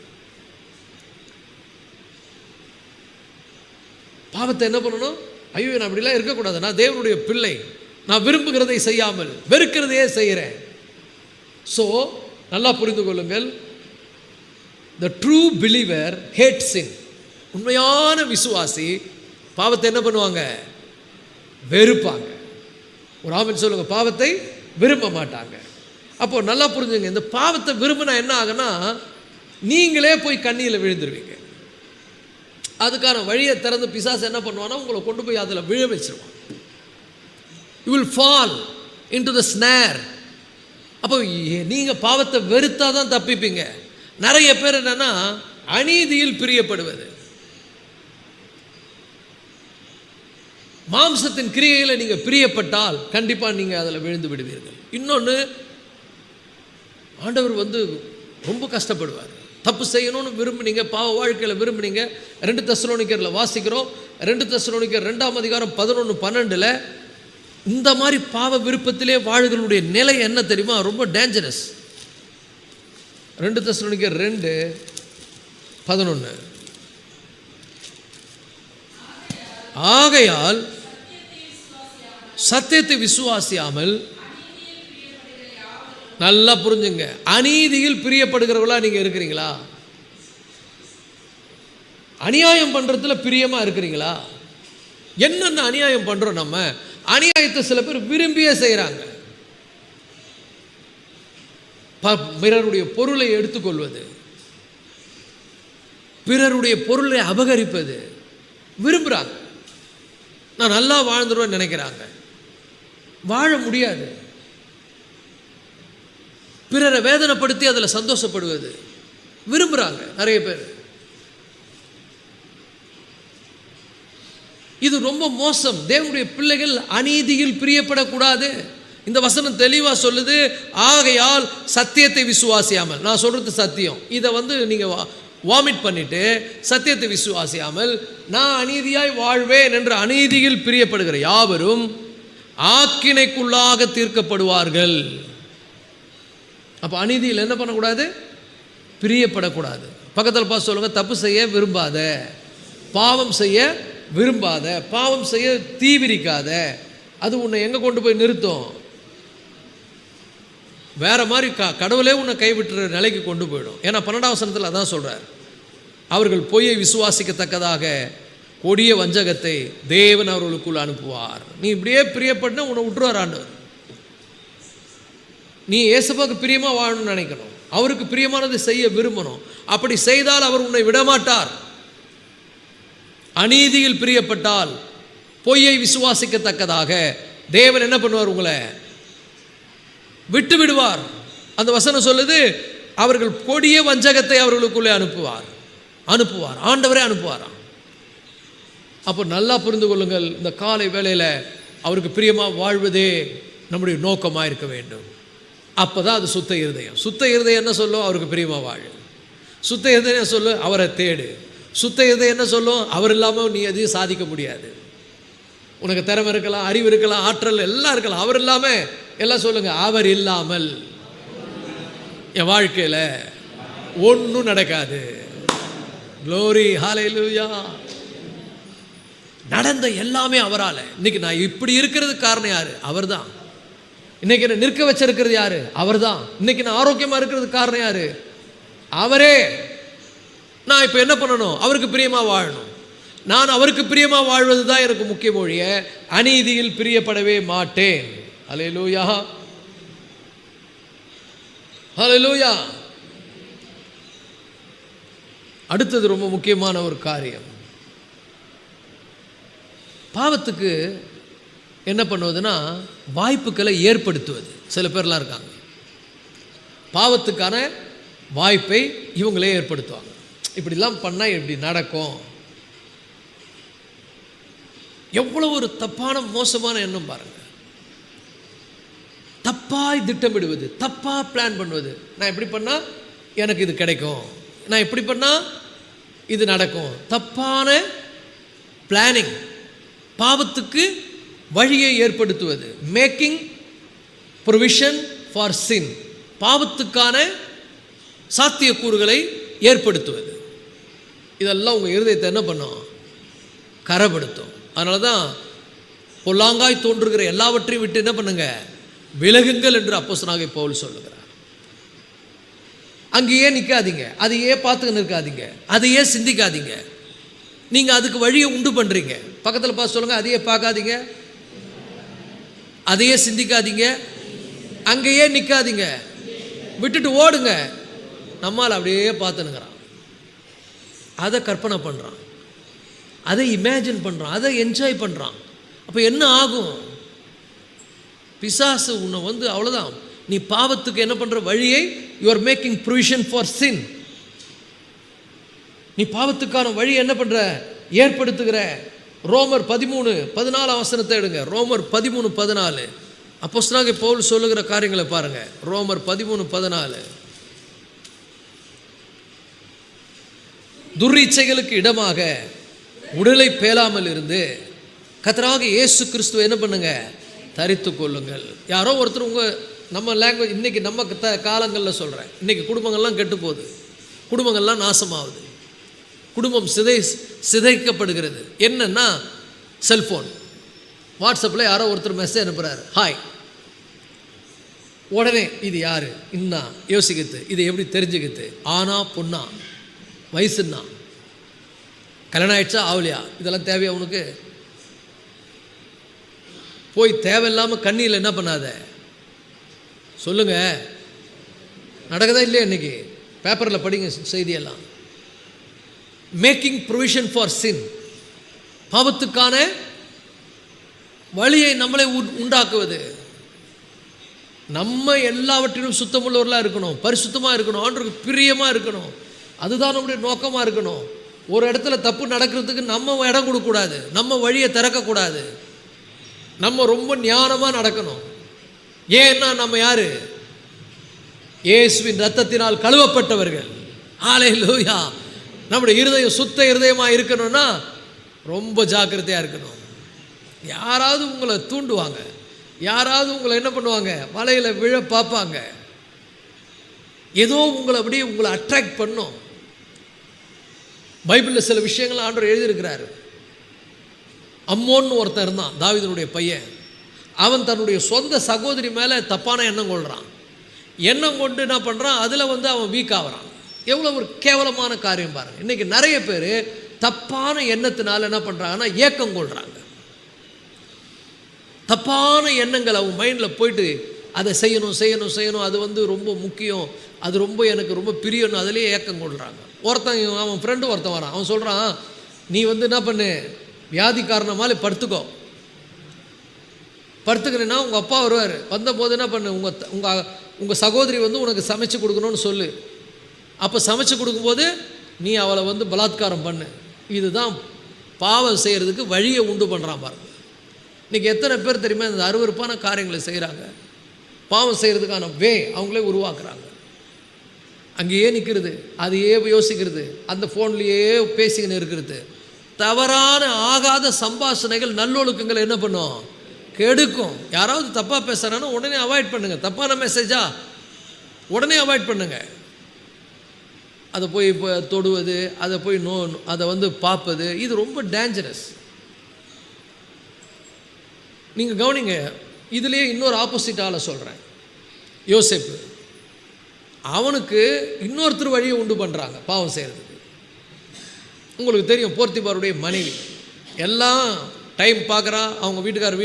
பாவத்தை என்ன பண்ணணும்? ஐயோ, நான் அப்படிலாம் இருக்கக்கூடாது, நான் தேவனுடைய பிள்ளை, நான் விரும்புகிறதை செய்யாமல் வெறுக்கிறதையே செய்கிறேன். ஸோ நல்லா புரிந்து கொள்ளுங்கள், the true believer hates sin. உண்மையான விசுவாசி பாவத்தை என்ன பண்ணுவாங்க? வெறுப்பாங்க. ஒரு ஆமென் சொல்லுங்க. பாவத்தை விரும்ப மாட்டாங்க. அப்போ நல்லா புரிஞ்சுங்க, இந்த பாவத்தை விரும்பினா என்ன ஆகுனா, நீங்களே போய் கண்ணியில் விழுந்துருவீங்க. அதுக்கான வழியை திறந்து பிசாசு என்ன பண்ணுவான்னா, உங்களை கொண்டு போய் அதில் விழ வச்சிருவான். you will fall into the snare. அப்போ நீங்கள் பாவத்தை வெறுத்தா தான் தப்பிப்பீங்க. நிறைய பேர் என்னன்னா, அநீதியில் பிரியப்படுவது, மாம்சத்தின் கிரியையில் நீங்கள் பிரியப்பட்டால் கண்டிப்பாக நீங்கள் அதில் விழுந்து விடுவீர்கள். இன்னொன்று, ஆண்டவர் ரொம்ப கஷ்டப்படுவார். தப்பு செய்யணும்னு விரும்புனீங்க, பாவ வாழ்க்கையில் விரும்புனீங்க. 2 தெசலோனிக்கரில் வாசிக்கிறோம். 2 தெசலோனிக்கர் 2ஆம் அதிகாரம் 11-12 இந்த மாதிரி பாவ விருப்பத்திலே வாழ்களுடைய நிலை என்ன தெரியுமா? ரொம்ப டேஞ்சரஸ். 2 தெசலோனிக்கர் 2:11 ஆகையால் சத்தியத்தை விசுவாசியாமல், நல்லா புரிஞ்சுங்க, அநீதியில் பிரியப்படுகிறவர்களா நீங்க இருக்கிறீங்களா? அநியாயம் பண்றதுல பிரியமா இருக்கிறீங்களா? என்னென்ன அநியாயம் பண்றோம் நம்ம? அநியாயத்தை சில பேர் விரும்பியே செய்யறாங்க. பிறருடைய பொருளை எடுத்துக்கொள்வது, பிறருடைய பொருளை அபகரிப்பது விரும்புறாங்க. நான் நல்லா வாழ்ந்துருவேன்னு நினைக்கிறாங்க. வாழ முடியாது. பிறரை வேதனைப்படுத்தி அதில் சந்தோஷப்படுவது விரும்புகிறாங்க நிறைய பேர். இது ரொம்ப மோசம். தேவனுடைய பிள்ளைகள் அநீதியில் பிரியப்படக்கூடாது. இந்த வசனம் தெளிவாக சொல்லுது, ஆகையால் சத்தியத்தை விசுவாசியாமல். நான் சொல்கிறது சத்தியம். இதை நீங்கள் வாமிட் பண்ணிட்டு சத்தியத்தை விசுவாசியாமல் நான் அநீதியாய் வாழ்வேன் என்று அநீதியில் பிரியப்படுகிற யாவரும் ஆக்கினைக்குள்ளாக தீர்க்கப்படுவார்கள். அப்போ அநீதியில் என்ன பண்ணக்கூடாது? பிரியப்படக்கூடாது. பக்கத்தில் பார்த்து சொல்லுங்க, தப்பு செய்ய விரும்பாத, பாவம் செய்ய விரும்பாத, பாவம் செய்ய தீவிரிக்காத. அது உன்னை எங்கே கொண்டு போய் நிறுத்தும்? வேற மாதிரி கடவுளே உன்னை கைவிட்டுற நிலைக்கு கொண்டு போயிடும். ஏன்னா 12ஆம் வசனத்தில் அதான் சொல்கிறார், அவர்கள் பொய்யை விசுவாசிக்கத்தக்கதாக கொடிய வஞ்சகத்தை தேவன் அவர்களுக்குள் அனுப்புவார். நீ இப்படியே பிரியப்பட்ட உன்னை விட்டுருவார் ஆண்டவர். நீ ஏசப்பாவுக்கு பிரியமாக வாழணும்னு நினைக்கணும், அவருக்கு பிரியமானதை செய்ய விரும்பணும். அப்படி செய்தால் அவர் உன்னை விடமாட்டார். அநீதியில் பிரியப்பட்டால், பொய்யை விசுவாசிக்கத்தக்கதாக தேவன் என்ன பண்ணுவார்? உங்களை விட்டு விடுவார். அந்த வசனம் சொல்லுது, அவர்கள் கொடிய வஞ்சகத்தை அவர்களுக்குள்ளே அனுப்புவார். ஆண்டவரே அனுப்புவாராம். அப்போ நல்லா புரிந்து கொள்ளுங்கள், இந்த காலை வேளையில் அவருக்கு பிரியமாக வாழ்வதே நம்முடைய நோக்கமாக இருக்க வேண்டும். அப்போ தான் அது சுத்த இருதயம். சுத்த இருதயம் என்ன சொல்லும்? அவருக்கு பிரியமாக வாழு. சுத்த இருதயம் என்ன சொல்லும்? அவரை தேடு. சுத்த இருதயம் என்ன சொல்லும்? அவர் இல்லாமல் நீ எதையும் சாதிக்க முடியாது. உனக்கு திறமை இருக்கலாம், அறிவு இருக்கலாம், ஆற்றல் எல்லாம் இருக்கலாம், அவர் இல்லாமல் எல்லாம் சொல்லுங்க, அவர் இல்லாமல் என் வாழ்க்கையில் ஒன்றும் நடக்காது. க்ளோரி, ஹல்லேலூயா. நடந்த எல்லாமே அவரால். இன்னைக்கு நான் இப்படி இருக்கிறதுக்கு காரணம் யாரு? அவர் தான். இன்னைக்கு என்ன நிற்க வச்சிருக்கிறது யாரு? அவர் தான். இன்னைக்கு நான் ஆரோக்கியமாக இருக்கிறதுக்கு காரணம் யாரு? அவரே. நான் இப்போ என்ன பண்ணணும்? அவருக்கு பிரியமாக வாழணும். நான் அவருக்கு பிரியமாக வாழ்வது தான் எனக்கு முக்கிய மொழிய, அநீதியில் பிரியப்படவே மாட்டேன். ஹல்லேலூயா, ஹல்லேலூயா. அடுத்தது ரொம்ப முக்கியமான ஒரு காரியம், பாவத்துக்கு என்ன பண்ணுவதுன்னா வாய்ப்புகளை ஏற்படுத்துவது. சில பேர்லாம் இருக்காங்க, பாவத்துக்கான வாய்ப்பை இவங்களே ஏற்படுத்துவாங்க. இப்படிலாம் பண்ணால் எப்படி நடக்கும்? எவ்வளோ ஒரு தப்பான மோசமான எண்ணம் பாருங்க. தப்பாய் திட்டமிடுவது, தப்பா பிளான் பண்ணுவது. நான் எப்படி பண்ணால் எனக்கு இது கிடைக்கும், நான் எப்படி பண்ணால் இது நடக்கும். தப்பான பிளானிங், பாவத்துக்கு வழியை ஏற்படுத்துவது. மேக்கிங் ப்ரொவிஷன் ஃபார் சின், பாவத்துக்கான சாத்தியக்கூறுகளை ஏற்படுத்துவது. இதெல்லாம் உங்கள் இருதயத்தை என்ன பண்ணும்? கரைப்படுத்தும். அதனால தான் பொல்லாங்காய் தோன்றுகிற எல்லாவற்றையும் விட்டு என்ன பண்ணுங்க, விலகுங்கள் என்று அப்போஸ்தலனாகிய பவுல் சொல்லுகிறார். அங்கேயே நிற்காதீங்க, அதையே பார்த்துக்கின்னு இருக்காதீங்க, அதையே சிந்திக்காதீங்க. நீங்கள் அதுக்கு வழியை உண்டு பண்ணுறீங்க. பக்கத்தில் பார்த்து சொல்லுங்கள், அதையே பார்க்காதீங்க, அதையே சிந்திக்காதீங்க, அங்கேயே நிற்காதீங்க, விட்டுட்டு ஓடுங்க. நம்மால் அப்படியே பார்த்துனுங்கிறான், அதை கற்பனை பண்ணுறான், அதை இமேஜின் பண்ணுறான், அதை என்ஜாய் பண்ணுறான். அப்போ என்ன ஆகும்? பிசாசு உன்னை வந்து அவ்வளோதான், நீ பாவத்துக்கு என்ன பண்ணுற வழியை you are making provision for sin. நீ பாவத்துக்கான வழி என்ன பண்ணுற, ஏற்படுத்துகிற. ரோமர் 13:14 எடுங்க. ரோமர் 13:14 அப்போஸ்தலனாகிய பவுல் சொல்லுகிற காரியங்களை பாருங்க. ரோமர் 13:14 துர்ரீச்சைகளுக்கு இடமாக உடலை பேலாமல் இருந்து கர்த்தராகிய இயேசு கிறிஸ்துவை என்ன பண்ணுங்க, தரித்து கொள்ளுங்கள். யாரோ ஒருத்தர் நம்ம லாங்குவேஜ் இன்றைக்கி நம்ம காலங்களில் சொல்கிறேன், இன்றைக்கி குடும்பங்கள்லாம் கெட்டு போகுது, குடும்பங்கள்லாம் நாசமாகுது, குடும்பம் சிதைக்கப்படுகிறது. என்னன்னா செல்ஃபோன், வாட்ஸ்அப்பில் யாரோ ஒருத்தர் மெசேஜ் அனுப்புகிறார், ஹாய், உடனே இது யார் இன்னா யோசிக்கிறது, இதை எப்படி தெரிஞ்சுக்கிறது, ஆனா பொண்ணா, வயசுன்னா, கல்யாணம் ஆயிடுச்சா ஆவலியா, இதெல்லாம் தேவையா உனக்கு? போய் தேவையில்லாமல் கண்ணியில் என்ன பண்ணாத சொல்லுங்க. நடக்குதா இல்லையா? இன்னைக்கு பேப்பரில் படிங்க செய்தியெல்லாம். மேக்கிங் ப்ரொவிஷன் ஃபார் சின், பாவத்துக்கான வழியை நம்மளே உண்டாக்குவது. நம்ம எல்லாவற்றிலும் சுத்தமுள்ளவர்களாக இருக்கணும், பரிசுத்தமாக இருக்கணும், ஆண்டவருக்கு பிரியமாக இருக்கணும். அதுதான் நம்முடைய நோக்கமாக இருக்கணும். ஒரு இடத்துல தப்பு நடக்கிறதுக்கு நம்ம இடம் கொடுக்கக்கூடாது, நம்ம வழியை திறக்கக்கூடாது, நம்ம ரொம்ப ஞானமாக நடக்கணும். ஏன்னா நம்ம யாரு? இயேசுவின் இரத்தத்தினால் கழுவப்பட்டவர்கள். ஹல்லேலூயா. நம்முடைய இருதயம் சுத்த இருதயமாக இருக்கணும்னா ரொம்ப ஜாக்கிரதையாக இருக்கணும். யாராவது உங்களை தூண்டுவாங்க, யாராவது உங்களை என்ன பண்ணுவாங்க, வலையில் விழ பார்ப்பாங்க, ஏதோ உங்களை அப்படியே உங்களை அட்ராக்ட் பண்ணும். பைபிளில் சில விஷயங்கள் ஆண்டவர் எழுதியிருக்கிறாரு. அம்மோன்னு ஒருத்தன் இருந்தான், தாவீதுடைய பையன். அவன் தன்னுடைய சொந்த சகோதரி மேலே தப்பான எண்ணம் கொள்கிறான். எண்ணம் கொண்டு என்ன பண்ணுறான், அதில் வந்து அவன் வீக் ஆகிறான். எவ்வளோ ஒரு கேவலமான காரியம் பாருங்கள். இன்றைக்கி நிறைய பேர் தப்பான எண்ணத்தினால என்ன பண்ணுறாங்கன்னா ஏக்கம் கொள்கிறாங்க. தப்பான எண்ணங்கள் அவன் மைண்டில் போயிட்டு அதை செய்யணும் செய்யணும் செய்யணும், அது வந்து ரொம்ப முக்கியம், அது ரொம்ப எனக்கு ரொம்ப பிரியணும், அதிலே ஏக்கம் கொள்கிறாங்க. ஒருத்தன் அவன் ஃப்ரெண்டு ஒருத்தன் வரான், அவன் சொல்கிறான், நீ வந்து என்ன பண்ணு, வியாதிக்காரனமாலே படுத்துக்கோ, படுத்துக்கிறேன்னா உங்கள் அப்பா வருவார், வந்தபோது என்ன பண்ணு, உங்கள் சகோதரி வந்து உனக்கு சமைச்சு கொடுக்கணும்னு சொல்லு. அப்போ சமைச்சு கொடுக்கும்போது நீ அவளை வந்து பலாத்காரம் பண்ணு. இதுதான் பாவம் செய்கிறதுக்கு வழியை உண்டு பண்ணுறான் பாருங்க. இன்றைக்கி எத்தனை பேர் தெரியுமா இந்த அருவருப்பான காரியங்களை செய்கிறாங்க, பாவம் செய்கிறதுக்கான அவங்களே உருவாக்குறாங்க. அங்கேயே நிற்கிறது, அதையே யோசிக்கிறது, அந்த ஃபோன்லேயே பேசிக்கின்னு இருக்கிறது. தவறான ஆகாத சம்பாஷணைகள் நல்லொழுக்கங்கள் என்ன பண்ணும், கெடுக்கும். யாராவது தப்பாக பேசுகிறான்னா உடனே அவாய்ட் பண்ணுங்கள். தப்பான மெசேஜா உடனே அவாய்ட் பண்ணுங்கள். அதை போய் இப்போ தொடுவது, அதை போய் அதை வந்து பார்ப்பது, இது ரொம்ப டேஞ்சரஸ். நீங்கள் கவனிங்க. இதுலேயே இன்னொரு ஆப்போசிட் ஆளை சொல்கிறேன், யோசேப்பு. அவனுக்கு இன்னொருத்தர் வழியை உண்டு பண்ணுறாங்க பாவம் செய்கிறதுக்கு. உங்களுக்கு தெரியும், போர்த்திபாருடைய மனைவி எல்லாம் டைம் பார்க்குறா, அவங்க வீட்டுக்கார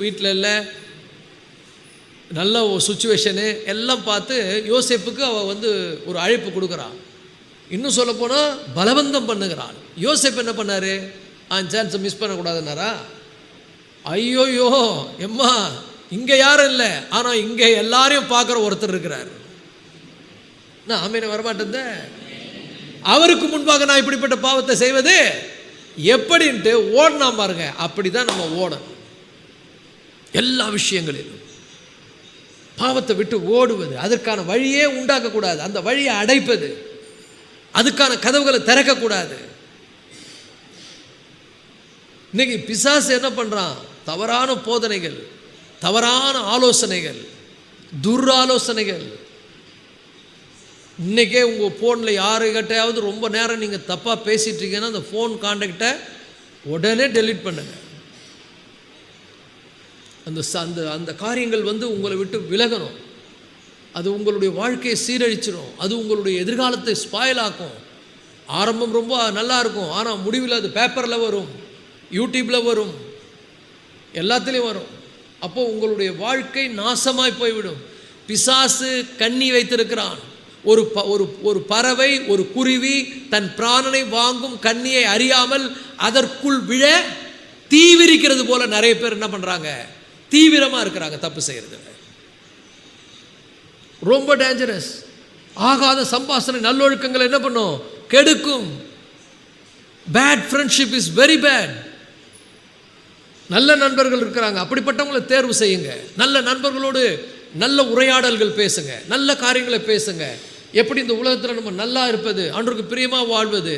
வீட்டில் இல்லை, நல்ல ஒரு சுச்சுவேஷனு எல்லாம் பார்த்து யோசேப்புக்கு அவள் வந்து ஒரு அழைப்பு கொடுக்குறான். இன்னும் சொல்லப்போனால் பலவந்தம் பண்ணுகிறாள். யோசேப்பு என்ன பண்ணார், சான்ஸை மிஸ் பண்ணக்கூடாதுன்னாரா? ஐயோயோ எம்மா, இங்கே யாரும் இல்லை, ஆனால் இங்கே எல்லாரையும் பார்க்குற ஒருத்தர் இருக்கிறார். நான் ஆமேனே வரமாட்டேன். அவருக்கு முன்பாக நான் இப்படிப்பட்ட பாவத்தை செய்வது எப்படின்ட்டு ஓடனா பாருங்க. அப்படி தான் நம்ம ஓடணும். எல்லா விஷயங்களிலும் பாவத்தை விட்டு ஓடுவது, அதற்கான வழியே உண்டாக்கக்கூடாது, அந்த வழியை அடைப்பது, அதுக்கான கதவுகளை திறக்கக்கூடாது. இன்னைக்கு பிசாசு என்ன பண்ணுறான், தவறான போதனைகள், தவறான ஆலோசனைகள், துராலோசனைகள். இன்றைக்கே உங்கள் ஃபோனில் யாருக்கிட்டையாவது ரொம்ப நேரம் நீங்கள் தப்பாக பேசிகிட்ருக்கீங்கன்னா அந்த ஃபோன் கான்டாக்டை உடனே டெலீட் பண்ணுங்க. அந்த அந்த அந்த காரியங்கள் உங்களை விட்டு விலகணும். அது உங்களுடைய வாழ்க்கையை சீரழிச்சிடும். அது உங்களுடைய எதிர்காலத்தை ஸ்பாயில் ஆக்கும். ஆரம்பம் ரொம்ப நல்லா இருக்கும், ஆனால் முடிவில் அது பேப்பரில் வரும், யூடியூப்பில் வரும், எல்லாத்துலேயும் வரும். அப்போது உங்களுடைய வாழ்க்கை நாசமாய் போய்விடும். பிசாசு கண்ணி வைத்திருக்கிறான். ஒரு பறவை, ஒரு குருவி தன் பிராணனை வாங்கும் கண்ணியை அறியாமல் அதற்குள் விழ தீவிரிக்கிறது போல நிறைய பேர் என்ன பண்ணுறாங்க, தீவிரமாக இருக்கிறாங்க தப்பு செய்கிறது. ரொம்ப டேஞ்சரஸ். ஆகாத சம்பாஷணை நல்லொழுக்கங்களை என்ன பண்ணும், கெடுக்கும். Bad friendship is very bad. நல்ல நண்பர்கள் இருக்கிறாங்க, அப்படிப்பட்டவங்களை தேர்வு செய்யுங்க. நல்ல நண்பர்களோடு நல்ல உரையாடல்கள் பேசுங்க, நல்ல காரியங்களை பேசுங்க. எப்படி இந்த உலகத்தில் நம்ம நல்லா இருப்பது, ஆண்டவருக்கு பிரியமாக வாழ்வது,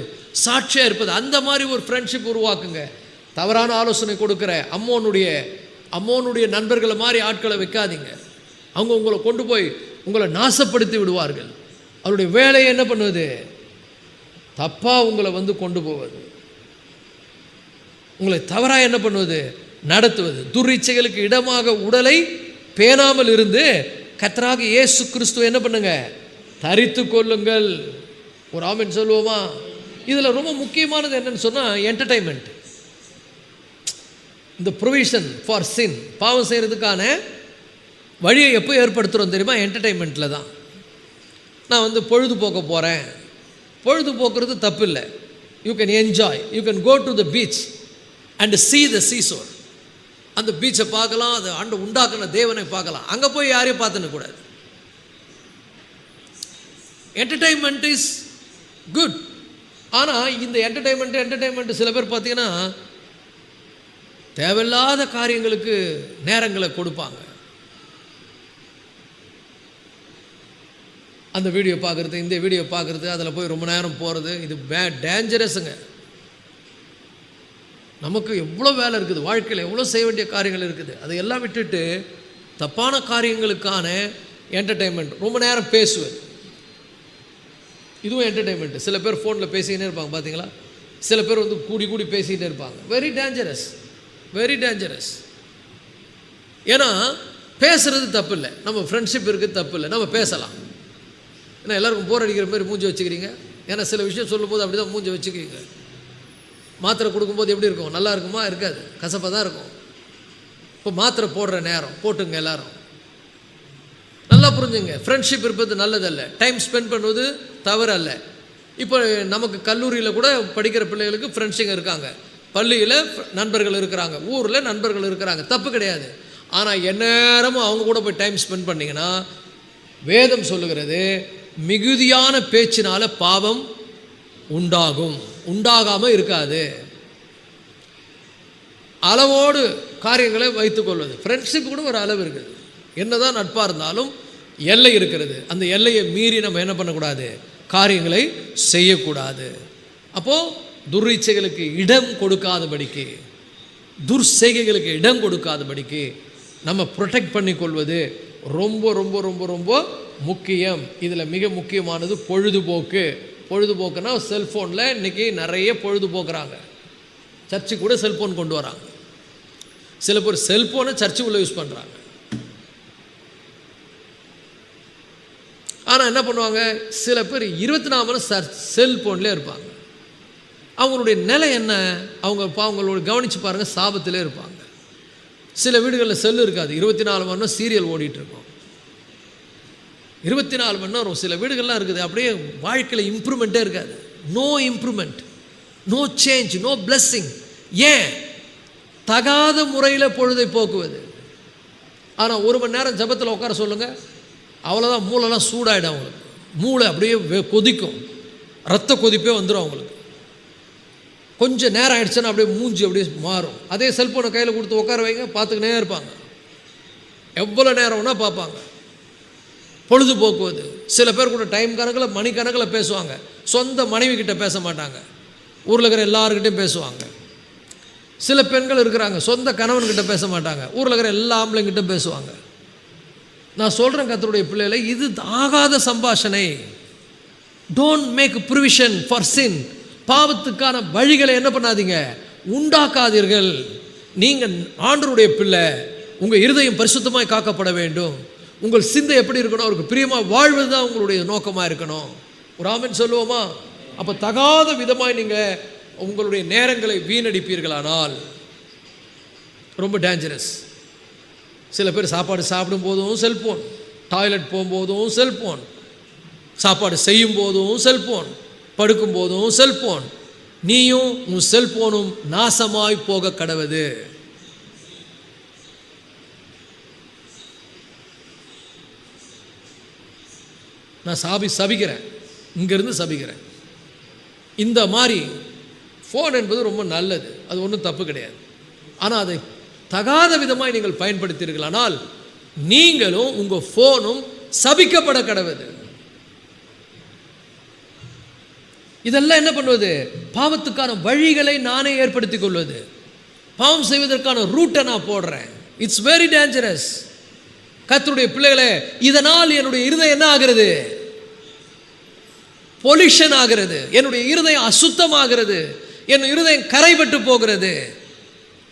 சாட்சியாக இருப்பது, அந்த மாதிரி ஒரு ஃப்ரெண்ட்ஷிப் உருவாக்குங்க. தவறான ஆலோசனை கொடுக்குற அம்மோனுடைய நண்பர்களை மாதிரி ஆட்களை வைக்காதீங்க. அவங்க உங்களை கொண்டு போய் உங்களை நாசப்படுத்தி விடுவார்கள். அவருடைய வேலையை என்ன பண்ணுவது, தப்பாக உங்களை கொண்டு போவது, உங்களை தவறாக என்ன பண்ணுவது, நடத்துவது. துர்ச்சைகளுக்கு இடமாக உடலை பேணாமல் இருந்து கர்த்தராகிய இயேசு கிறிஸ்துவை என்ன பண்ணுங்க, தரித்து கொள்ளுங்கள். ஒரு ஆமென் சொல்லுவோமா? இதில் ரொம்ப முக்கியமானது என்னன்னு சொன்னால் என்டர்டைன்மெண்ட். இந்த ப்ரொவிஷன் ஃபார் சின், பாவம் செய்கிறதுக்கான வழியை எப்போ ஏற்படுத்துகிறோம் தெரியுமா? என்டர்டைன்மெண்ட்டில் தான். நான் பொழுதுபோக்க போகிறேன். பொழுதுபோக்குறது தப்பு இல்லை. You can enjoy, you can go to the beach and see the seashore. அந்த பீச்சை பார்க்கலாம், அது ஆண்டு உண்டாக்குன தேவனை பார்க்கலாம். அங்கே போய் யாரையும் பார்த்துன்னு கூடாது. Entertainment is good. ஆனால் இந்த என்டர்டைன்மெண்ட் சில பேர் பார்த்தீங்கன்னா தேவையில்லாத காரியங்களுக்கு நேரங்களை கொடுப்பாங்க. அந்த வீடியோ பார்க்குறது, இந்த வீடியோ பார்க்குறது, அதில் போய் ரொம்ப நேரம் போகிறது, இது டேஞ்சரஸுங்க. நமக்கு எவ்வளோ வேலை இருக்குது, வாழ்க்கையில் எவ்வளோ செய்ய வேண்டிய காரியங்கள் இருக்குது. அதையெல்லாம் விட்டுட்டு தப்பான காரியங்களுக்கான என்டர்டைன்மெண்ட், ரொம்ப நேரம் பேசுவது, இதுவும் என்டர்டைன்மெண்ட்டு. சில பேர் ஃபோனில் பேசிக்கிட்டே இருப்பாங்க பார்த்தீங்களா? சில பேர் கூடி பேசிக்கிட்டே இருப்பாங்க. Very dangerous, very dangerous. ஏன்னா பேசுகிறது தப்பு இல்லை, நம்ம ஃப்ரெண்ட்ஷிப் இருக்குது தப்பு இல்லை, நம்ம பேசலாம். ஏன்னா எல்லாருக்கும் போர் அடிக்கிற மாதிரி மூஞ்சி வச்சுக்கிறீங்க. ஏன்னா சில விஷயம் சொல்லும்போது அப்படி தான் மூஞ்சி வச்சுக்கிறீங்க. மாத்திரை கொடுக்கும்போது எப்படி இருக்கும், நல்லா இருக்குமா? இருக்காது, கசப்பாக தான் இருக்கும். இப்போ மாத்திரை போடுற நேரம் போட்டுங்க, எல்லோரும் நல்லா புரிஞ்சுங்க. ஃப்ரெண்ட்ஷிப் இருப்பது நல்லதல்ல, டைம் ஸ்பெண்ட் பண்ணுவது தவறு அல்ல. இப்போ நமக்கு கல்லூரியில் கூட படிக்கிற பிள்ளைகளுக்கு ஃப்ரெண்ட்ஸுங்க இருக்காங்க, பள்ளியில் நண்பர்கள் இருக்கிறாங்க, ஊரில் நண்பர்கள் இருக்கிறாங்க, தப்பு கிடையாது. ஆனால் எந்நேரமும் அவங்க கூட போய் டைம் ஸ்பெண்ட் பண்ணிங்கன்னா வேதம் சொல்லுகிறது மிகுதியான பேச்சினால பாவம் உண்டாகும், உண்டாகாமல் இருக்காது. அளவோடு காரியங்களை வைத்துக்கொள்வது. ஃப்ரெண்ட்ஷிப் கூட ஒரு அளவு இருக்குது. என்னதான் நட்பாக இருந்தாலும் எல்லை இருக்கிறது. அந்த எல்லையை மீறி நம்ம என்ன பண்ணக்கூடாது, காரியங்களை செய்யக்கூடாது. அப்போது துர்ச்சைகளுக்கு இடம் கொடுக்காதபடிக்கு, துர்செய்கைகளுக்கு இடம் கொடுக்காதபடிக்கு நம்ம ப்ரொடெக்ட் பண்ணி கொள்வது ரொம்ப ரொம்ப ரொம்ப ரொம்ப முக்கியம். இதில் மிக முக்கியமானது பொழுதுபோக்கு. பொழுதுபோக்குன்னா செல்ஃபோனில் இன்றைக்கி நிறைய பொழுதுபோக்குறாங்க. சர்ச்சு கூட செல்ஃபோன் கொண்டு வராங்க. சில பேர் செல்ஃபோனை சர்ச்சுக்குள்ளே யூஸ் பண்ணுறாங்க. ஆனால் என்ன பண்ணுவாங்க, சில பேர் 24 மணி நேரம் செல்ஃபோன்லேயே இருப்பாங்க. அவங்களுடைய நிலை என்ன, அவங்களோட கவனித்து பாருங்கள், சாபத்திலே இருப்பாங்க. சில வீடுகளில் செல்லு இருக்காது, 24 மணி நேரம் சீரியல் ஓடிட்டுருக்கோம். 24 மணி நேரம் சில வீடுகள்லாம் இருக்குது, அப்படியே வாழ்க்கையில் இம்ப்ரூவ்மெண்ட்டே இருக்காது. No improvement, no change, no blessing. ஏன்? தகாத முறையில் பொழுதை போக்குவது. ஆனால் 1 மணி நேரம் ஜபத்தில் உட்கார சொல்லுங்கள், அவ்வளோதான், மூளைலாம் சூடாகிடும் அவங்களுக்கு. மூளை அப்படியே கொதிக்கும், ரத்த கொதிப்பே வந்துடும் அவங்களுக்கு. கொஞ்சம் நேரம் ஆகிடுச்சுன்னா அப்படியே மூஞ்சி அப்படியே மாறும். அதே செல்ஃபோனை கையில் கொடுத்து உட்கார வைங்க, பார்த்துக்கினே இருப்பாங்க, எவ்வளோ நேரம்னா பார்ப்பாங்க. பொழுதுபோக்குவது. சில பேர் கூட டைம் கணக்கில் மணிக்கணக்கில் பேசுவாங்க. சொந்த மனைவி கிட்ட பேச மாட்டாங்க, ஊரில் இருக்கிற எல்லாருக்கிட்டையும் பேசுவாங்க. சில பெண்கள் இருக்கிறாங்க, சொந்த கணவன்கிட்ட பேச மாட்டாங்க, ஊரில் இருக்கிற எல்லா ஆம்பளைங்கிட்ட பேசுவாங்க. நான் சொல்கிறேன் கர்த்தருடைய பிள்ளைகளை, இது ஆகாத சம்பாஷணை. Don't make provision for sin. பாவத்துக்கான வழிகளை என்ன பண்ணாதீங்க, உண்டாக்காதீர்கள். நீங்கள் ஆண்டவருடைய பிள்ளை, உங்கள் இருதயம் பரிசுத்தமாய் காக்கப்பட வேண்டும். உங்கள் சிந்தை எப்படி இருக்கணும்? அவருக்கு பிரியமாக வாழ்வது தான் உங்களுடைய நோக்கமாக இருக்கணும். ஒரு ஆமென் சொல்லுவோமா? அப்போ தகாத விதமாய் நீங்கள் உங்களுடைய நேரங்களை வீணடிப்பீர்களானால் ரொம்ப டேஞ்சரஸ். சில பேர் சாப்பாடு சாப்பிடும் போதும் செல்ஃபோன், டாய்லெட் போகும்போதும் செல்ஃபோன், சாப்பாடு செய்யும் போதும் செல்ஃபோன், படுக்கும் போதும் செல்ஃபோன். நீயும் உன் செல்ஃபோனும் நாசமாய் போக கடவுது. நான் சபிக்கிறேன், இங்கேருந்து சபிக்கிறேன். இந்த மாதிரி ஃபோன் என்பது ரொம்ப நல்லது, அது ஒன்றும் தப்பு கிடையாது. ஆனால் அதை தகாத விதமாக நீங்கள் பயன்படுத்தீர்களானால் நீங்களும் உங்கள் ஃபோனும் சபிக்கப்பட கடவுது. இதெல்லாம் என்ன பண்ணுவது? பாவத்துக்கான வழிகளை நானே ஏற்படுத்தி கொள்வது. பாவம் செய்வதற்கான ரூட்டை நான் போடுறேன். It's very dangerous. கர்த்தருடைய பிள்ளைகளே, இதனால் என்னுடைய இருதயம் என்ன ஆகிறது? பொல்யூஷன் ஆகிறது. என்னுடைய இருதயம் அசுத்தமாகிறது. என் இருதயம் கரைபட்டு போகிறது.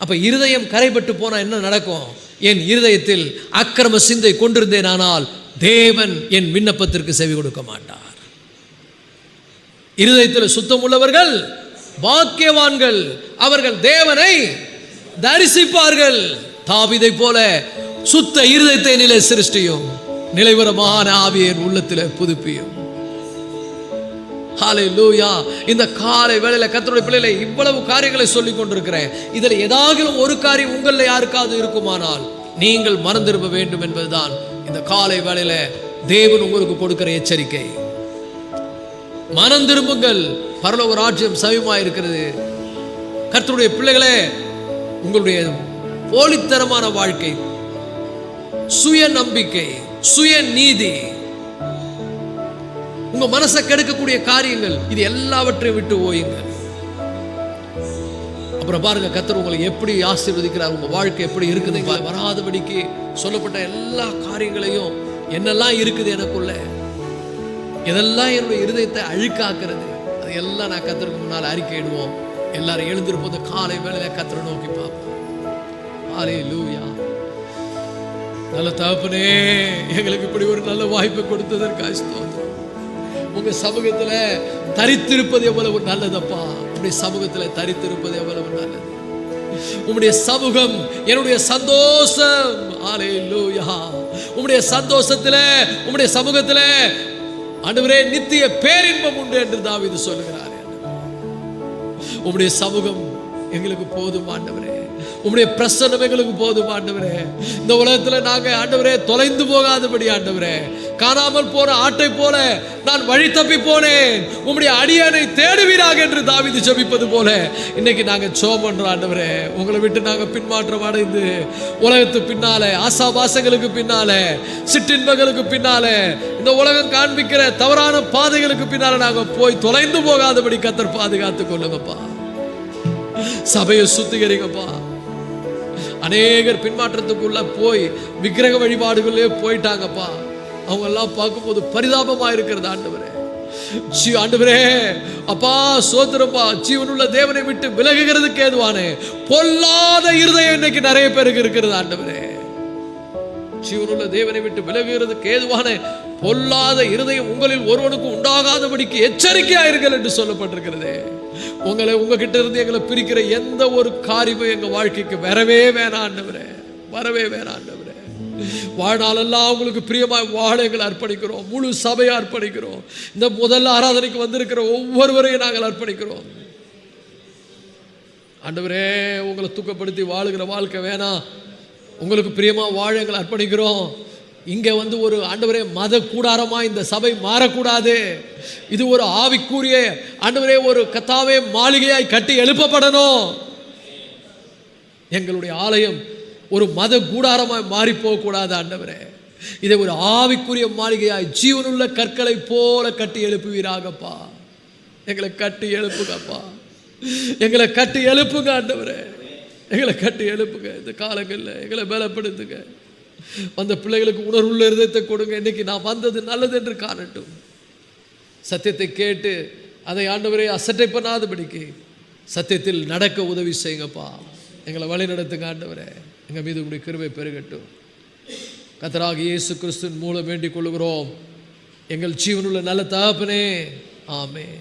அப்போ இருதயம் கரைபட்டு போனால் என்ன நடக்கும்? என் இருதயத்தில் அக்கிரம சிந்தை கொண்டிருந்தேன், ஆனால் தேவன் என் விண்ணப்பத்திற்கு செவி கொடுக்க மாட்டார். இருதயத்தில் சுத்தம் உள்ளவர்கள் பாக்கியவான்கள், அவர்கள் தேவனை தரிசிப்பார்கள். தாவீதை போல சுத்த இருதயத்தை நிலை சிருஷ்டியும், நிலைவரமான ஆவியை உள்ளத்தில் புதுப்பியும். ஹல்லேலூயா. இந்த காலை வேளையில கர்த்தருடைய பிள்ளைகளை இவ்வளவு காரியங்களை சொல்லிக் கொண்டிருக்கிறேன். இதில் ஏதாவது ஒரு காரியம் உங்களில் யாருக்காவது இருக்குமானால் நீங்கள் மனம் திரும்ப வேண்டும் என்பதுதான் இந்த காலை வேளையில தேவன் உங்களுக்கு கொடுக்கிற எச்சரிக்கை. மனம் திரும்புங்கள், பரலோக ராஜ்யம் சமீபமாக இருக்கிறது. கர்த்தருடைய பிள்ளைகளே, உங்களுடைய போலித்தனமான வாழ்க்கை, சுய நம்பிக்கை, சுய நீதி, உங்க மனசை கெடுக்கக்கூடிய காரியங்கள், இது எல்லாவற்றையும் விட்டு ஓயுங்கள். அப்புறம் பாருங்க கர்த்தர் உங்களை எப்படி ஆசீர்வதிக்கிறார், உங்க வாழ்க்கை எப்படி இருக்குது. வராதபடிக்கு சொல்லப்பட்ட எல்லா காரியங்களையும், என்னெல்லாம் இருக்குது எனக்குள்ள, இதெல்லாம் என்னுடைய இருதயத்தை அழுக்காக்குறது, அது எல்லாம் நான் கர்த்தருக்கு முன்னால் அறிக்கையிடுவோம். எல்லாரும் எழுந்திருப்போது காலை வேளையில கர்த்தரை நோக்கி பார்ப்போம். ஹல்லேலூயா. நல்ல தகப்பனே, எங்களுக்கு இப்படி ஒரு நல்ல வாய்ப்பை கொடுத்ததற்காக ஸ்தோத்திரம். உங்க சமூகத்துல தரித்திருப்பது எவ்வளவு நல்லதப்பா. உங்களுடைய சமூகத்துல தரித்திருப்பது எவ்வளவு நல்லது. உம்முடைய சமூகம் என்னுடைய சந்தோஷம். ஹல்லேலூயா. உம்முடைய சந்தோஷத்துல, உம்முடைய சமூகத்துல ஆண்டவரே நித்திய பேரின்பம் உண்டு என்று தாவீது சொல்லுகிறார். உம்முடைய சமூகம் எங்களுக்கு போதும் ஆண்டவரே. உம்முடைய பிரசன்னம் எங்களுக்கு போதும் ஆண்டவரே. இந்த உலகத்தில் நாங்கள் ஆண்டவரே தொலைந்து போகாதபடி ஆண்டவரே, காணாமல் போன ஆட்டை போல நான் வழி தப்பி போனேன், உம்முடைய அடியானை தேடுவீராக என்று தாவீது ஜெபிப்பது போல இன்னைக்கு நாங்கள் ஜெபம் பண்றோம் ஆண்டவரே. உங்களை விட்டு நாங்கள் பின்மாற்றம் அடைந்து உலகத்து பின்னாலே, ஆசாபாசங்களுக்கு பின்னாலே, சிற்றின்பங்களுக்கு பின்னாலே, இந்த உலகம் காண்பிக்கிற தவறான பாதைகளுக்கு பின்னாலே நாங்கள் போய் தொலைந்து போகாதபடி கர்த்தர் பாதுகாத்துக் கொள்ளுங்கப்பா. சபையை சுத்திகரிங்கப்பா. அநேகர் பின்மாற்றத்துக்குள்ள போய் விக்கிரக வழிபாடுகளே போயிட்டாங்கப்பா. அவங்க எல்லாம் பார்க்கும்போது பரிதாபமா இருக்கிறது ஆண்டவரே. ஆண்டவரே அப்பா சோத்திரப்பா, ஜீவனுள்ள தேவனை விட்டு விலகுகிறதுக்கு ஏதுவானே பொல்லாத இருதயம் இன்னைக்கு நிறைய பேருக்கு இருக்கிறது ஆண்டவரே. ஜீவனுள்ள தேவனை விட்டு விலகுகிறதுக்கு ஏதுவான பொல்லாத இருதயம் உங்களில் ஒருவனுக்கு உண்டாகாதபடிக்கு எச்சரிக்கையாயிருங்கள் என்று சொல்லப்பட்டிருக்கிறது. உங்களை உங்ககிட்ட இருந்து எங்களை பிரிக்கிற எந்த ஒரு காரியமும் எங்க வாழ்க்கைக்கு வரவே வேணாம் ஆண்டவரே, வரவே வேணாம் ஆண்டவரே. வாழ்நாளெல்லாம் உங்களுக்கு பிரியமாய் வாழ எங்களை அர்ப்பணிக்கிறோம். முழு சபையை அர்ப்பணிக்கிறோம். இந்த முதல் ஆராதனைக்கு வந்திருக்கிற ஒவ்வொருவரையும் நாங்கள் அர்ப்பணிக்கிறோம் ஆண்டவரே. உங்களை தூக்கப்படுத்தி வாழுகிற வாழ்க்கை வேணாம், உங்களுக்கு பிரியமா வாழ எங்களை அர்ப்பணிக்கிறோம். இங்கே வந்து ஒரு ஆண்டவரே மத கூடாரமாக இந்த சபை மாறக்கூடாது. இது ஒரு ஆவிக்குரிய ஆண்டவரே ஒரு கத்தாவே மாளிகையாய் கட்டி எழுப்பப்படணும். எங்களுடைய ஆலயம் ஒரு மத கூடாரமாய் மாறி போகக்கூடாது ஆண்டவரே. இதை ஒரு ஆவிக்குரிய மாளிகையாய் ஜீவனுள்ள கற்களை போல கட்டி எழுப்புவீராகப்பா. எங்களை கட்டி எழுப்புங்கப்பா, எங்களை கட்டி எழுப்புங்க ஆண்டவரே, எங்களை கட்டி எழுப்புங்க. இந்த காலங்களில் எங்களை பலப்படுத்துங்க. வந்த பிள்ளைகளுக்கு உணர்வுள்ள இருதயத்தை கொடுங்க. இன்னைக்கு நான் வந்தது நல்லது என்று காணட்டும். சத்தியத்தை கேட்டு அதை ஆண்டவரே அசட்டை பண்ணாதபடிக்கு சத்தியத்தில் நடக்க உதவி செய்யுங்கப்பா. எங்களை வழி நடத்துங்க ஆண்டவரே. எங்கள் மீது உங்களுடைய கிருபை பெருகட்டும். கர்த்தராகிய இயேசு கிறிஸ்துவின் மூலம் வேண்டிக் கொள்கிறோம் எங்கள் ஜீவனுள்ள நல்ல தகப்பனே. ஆமென்.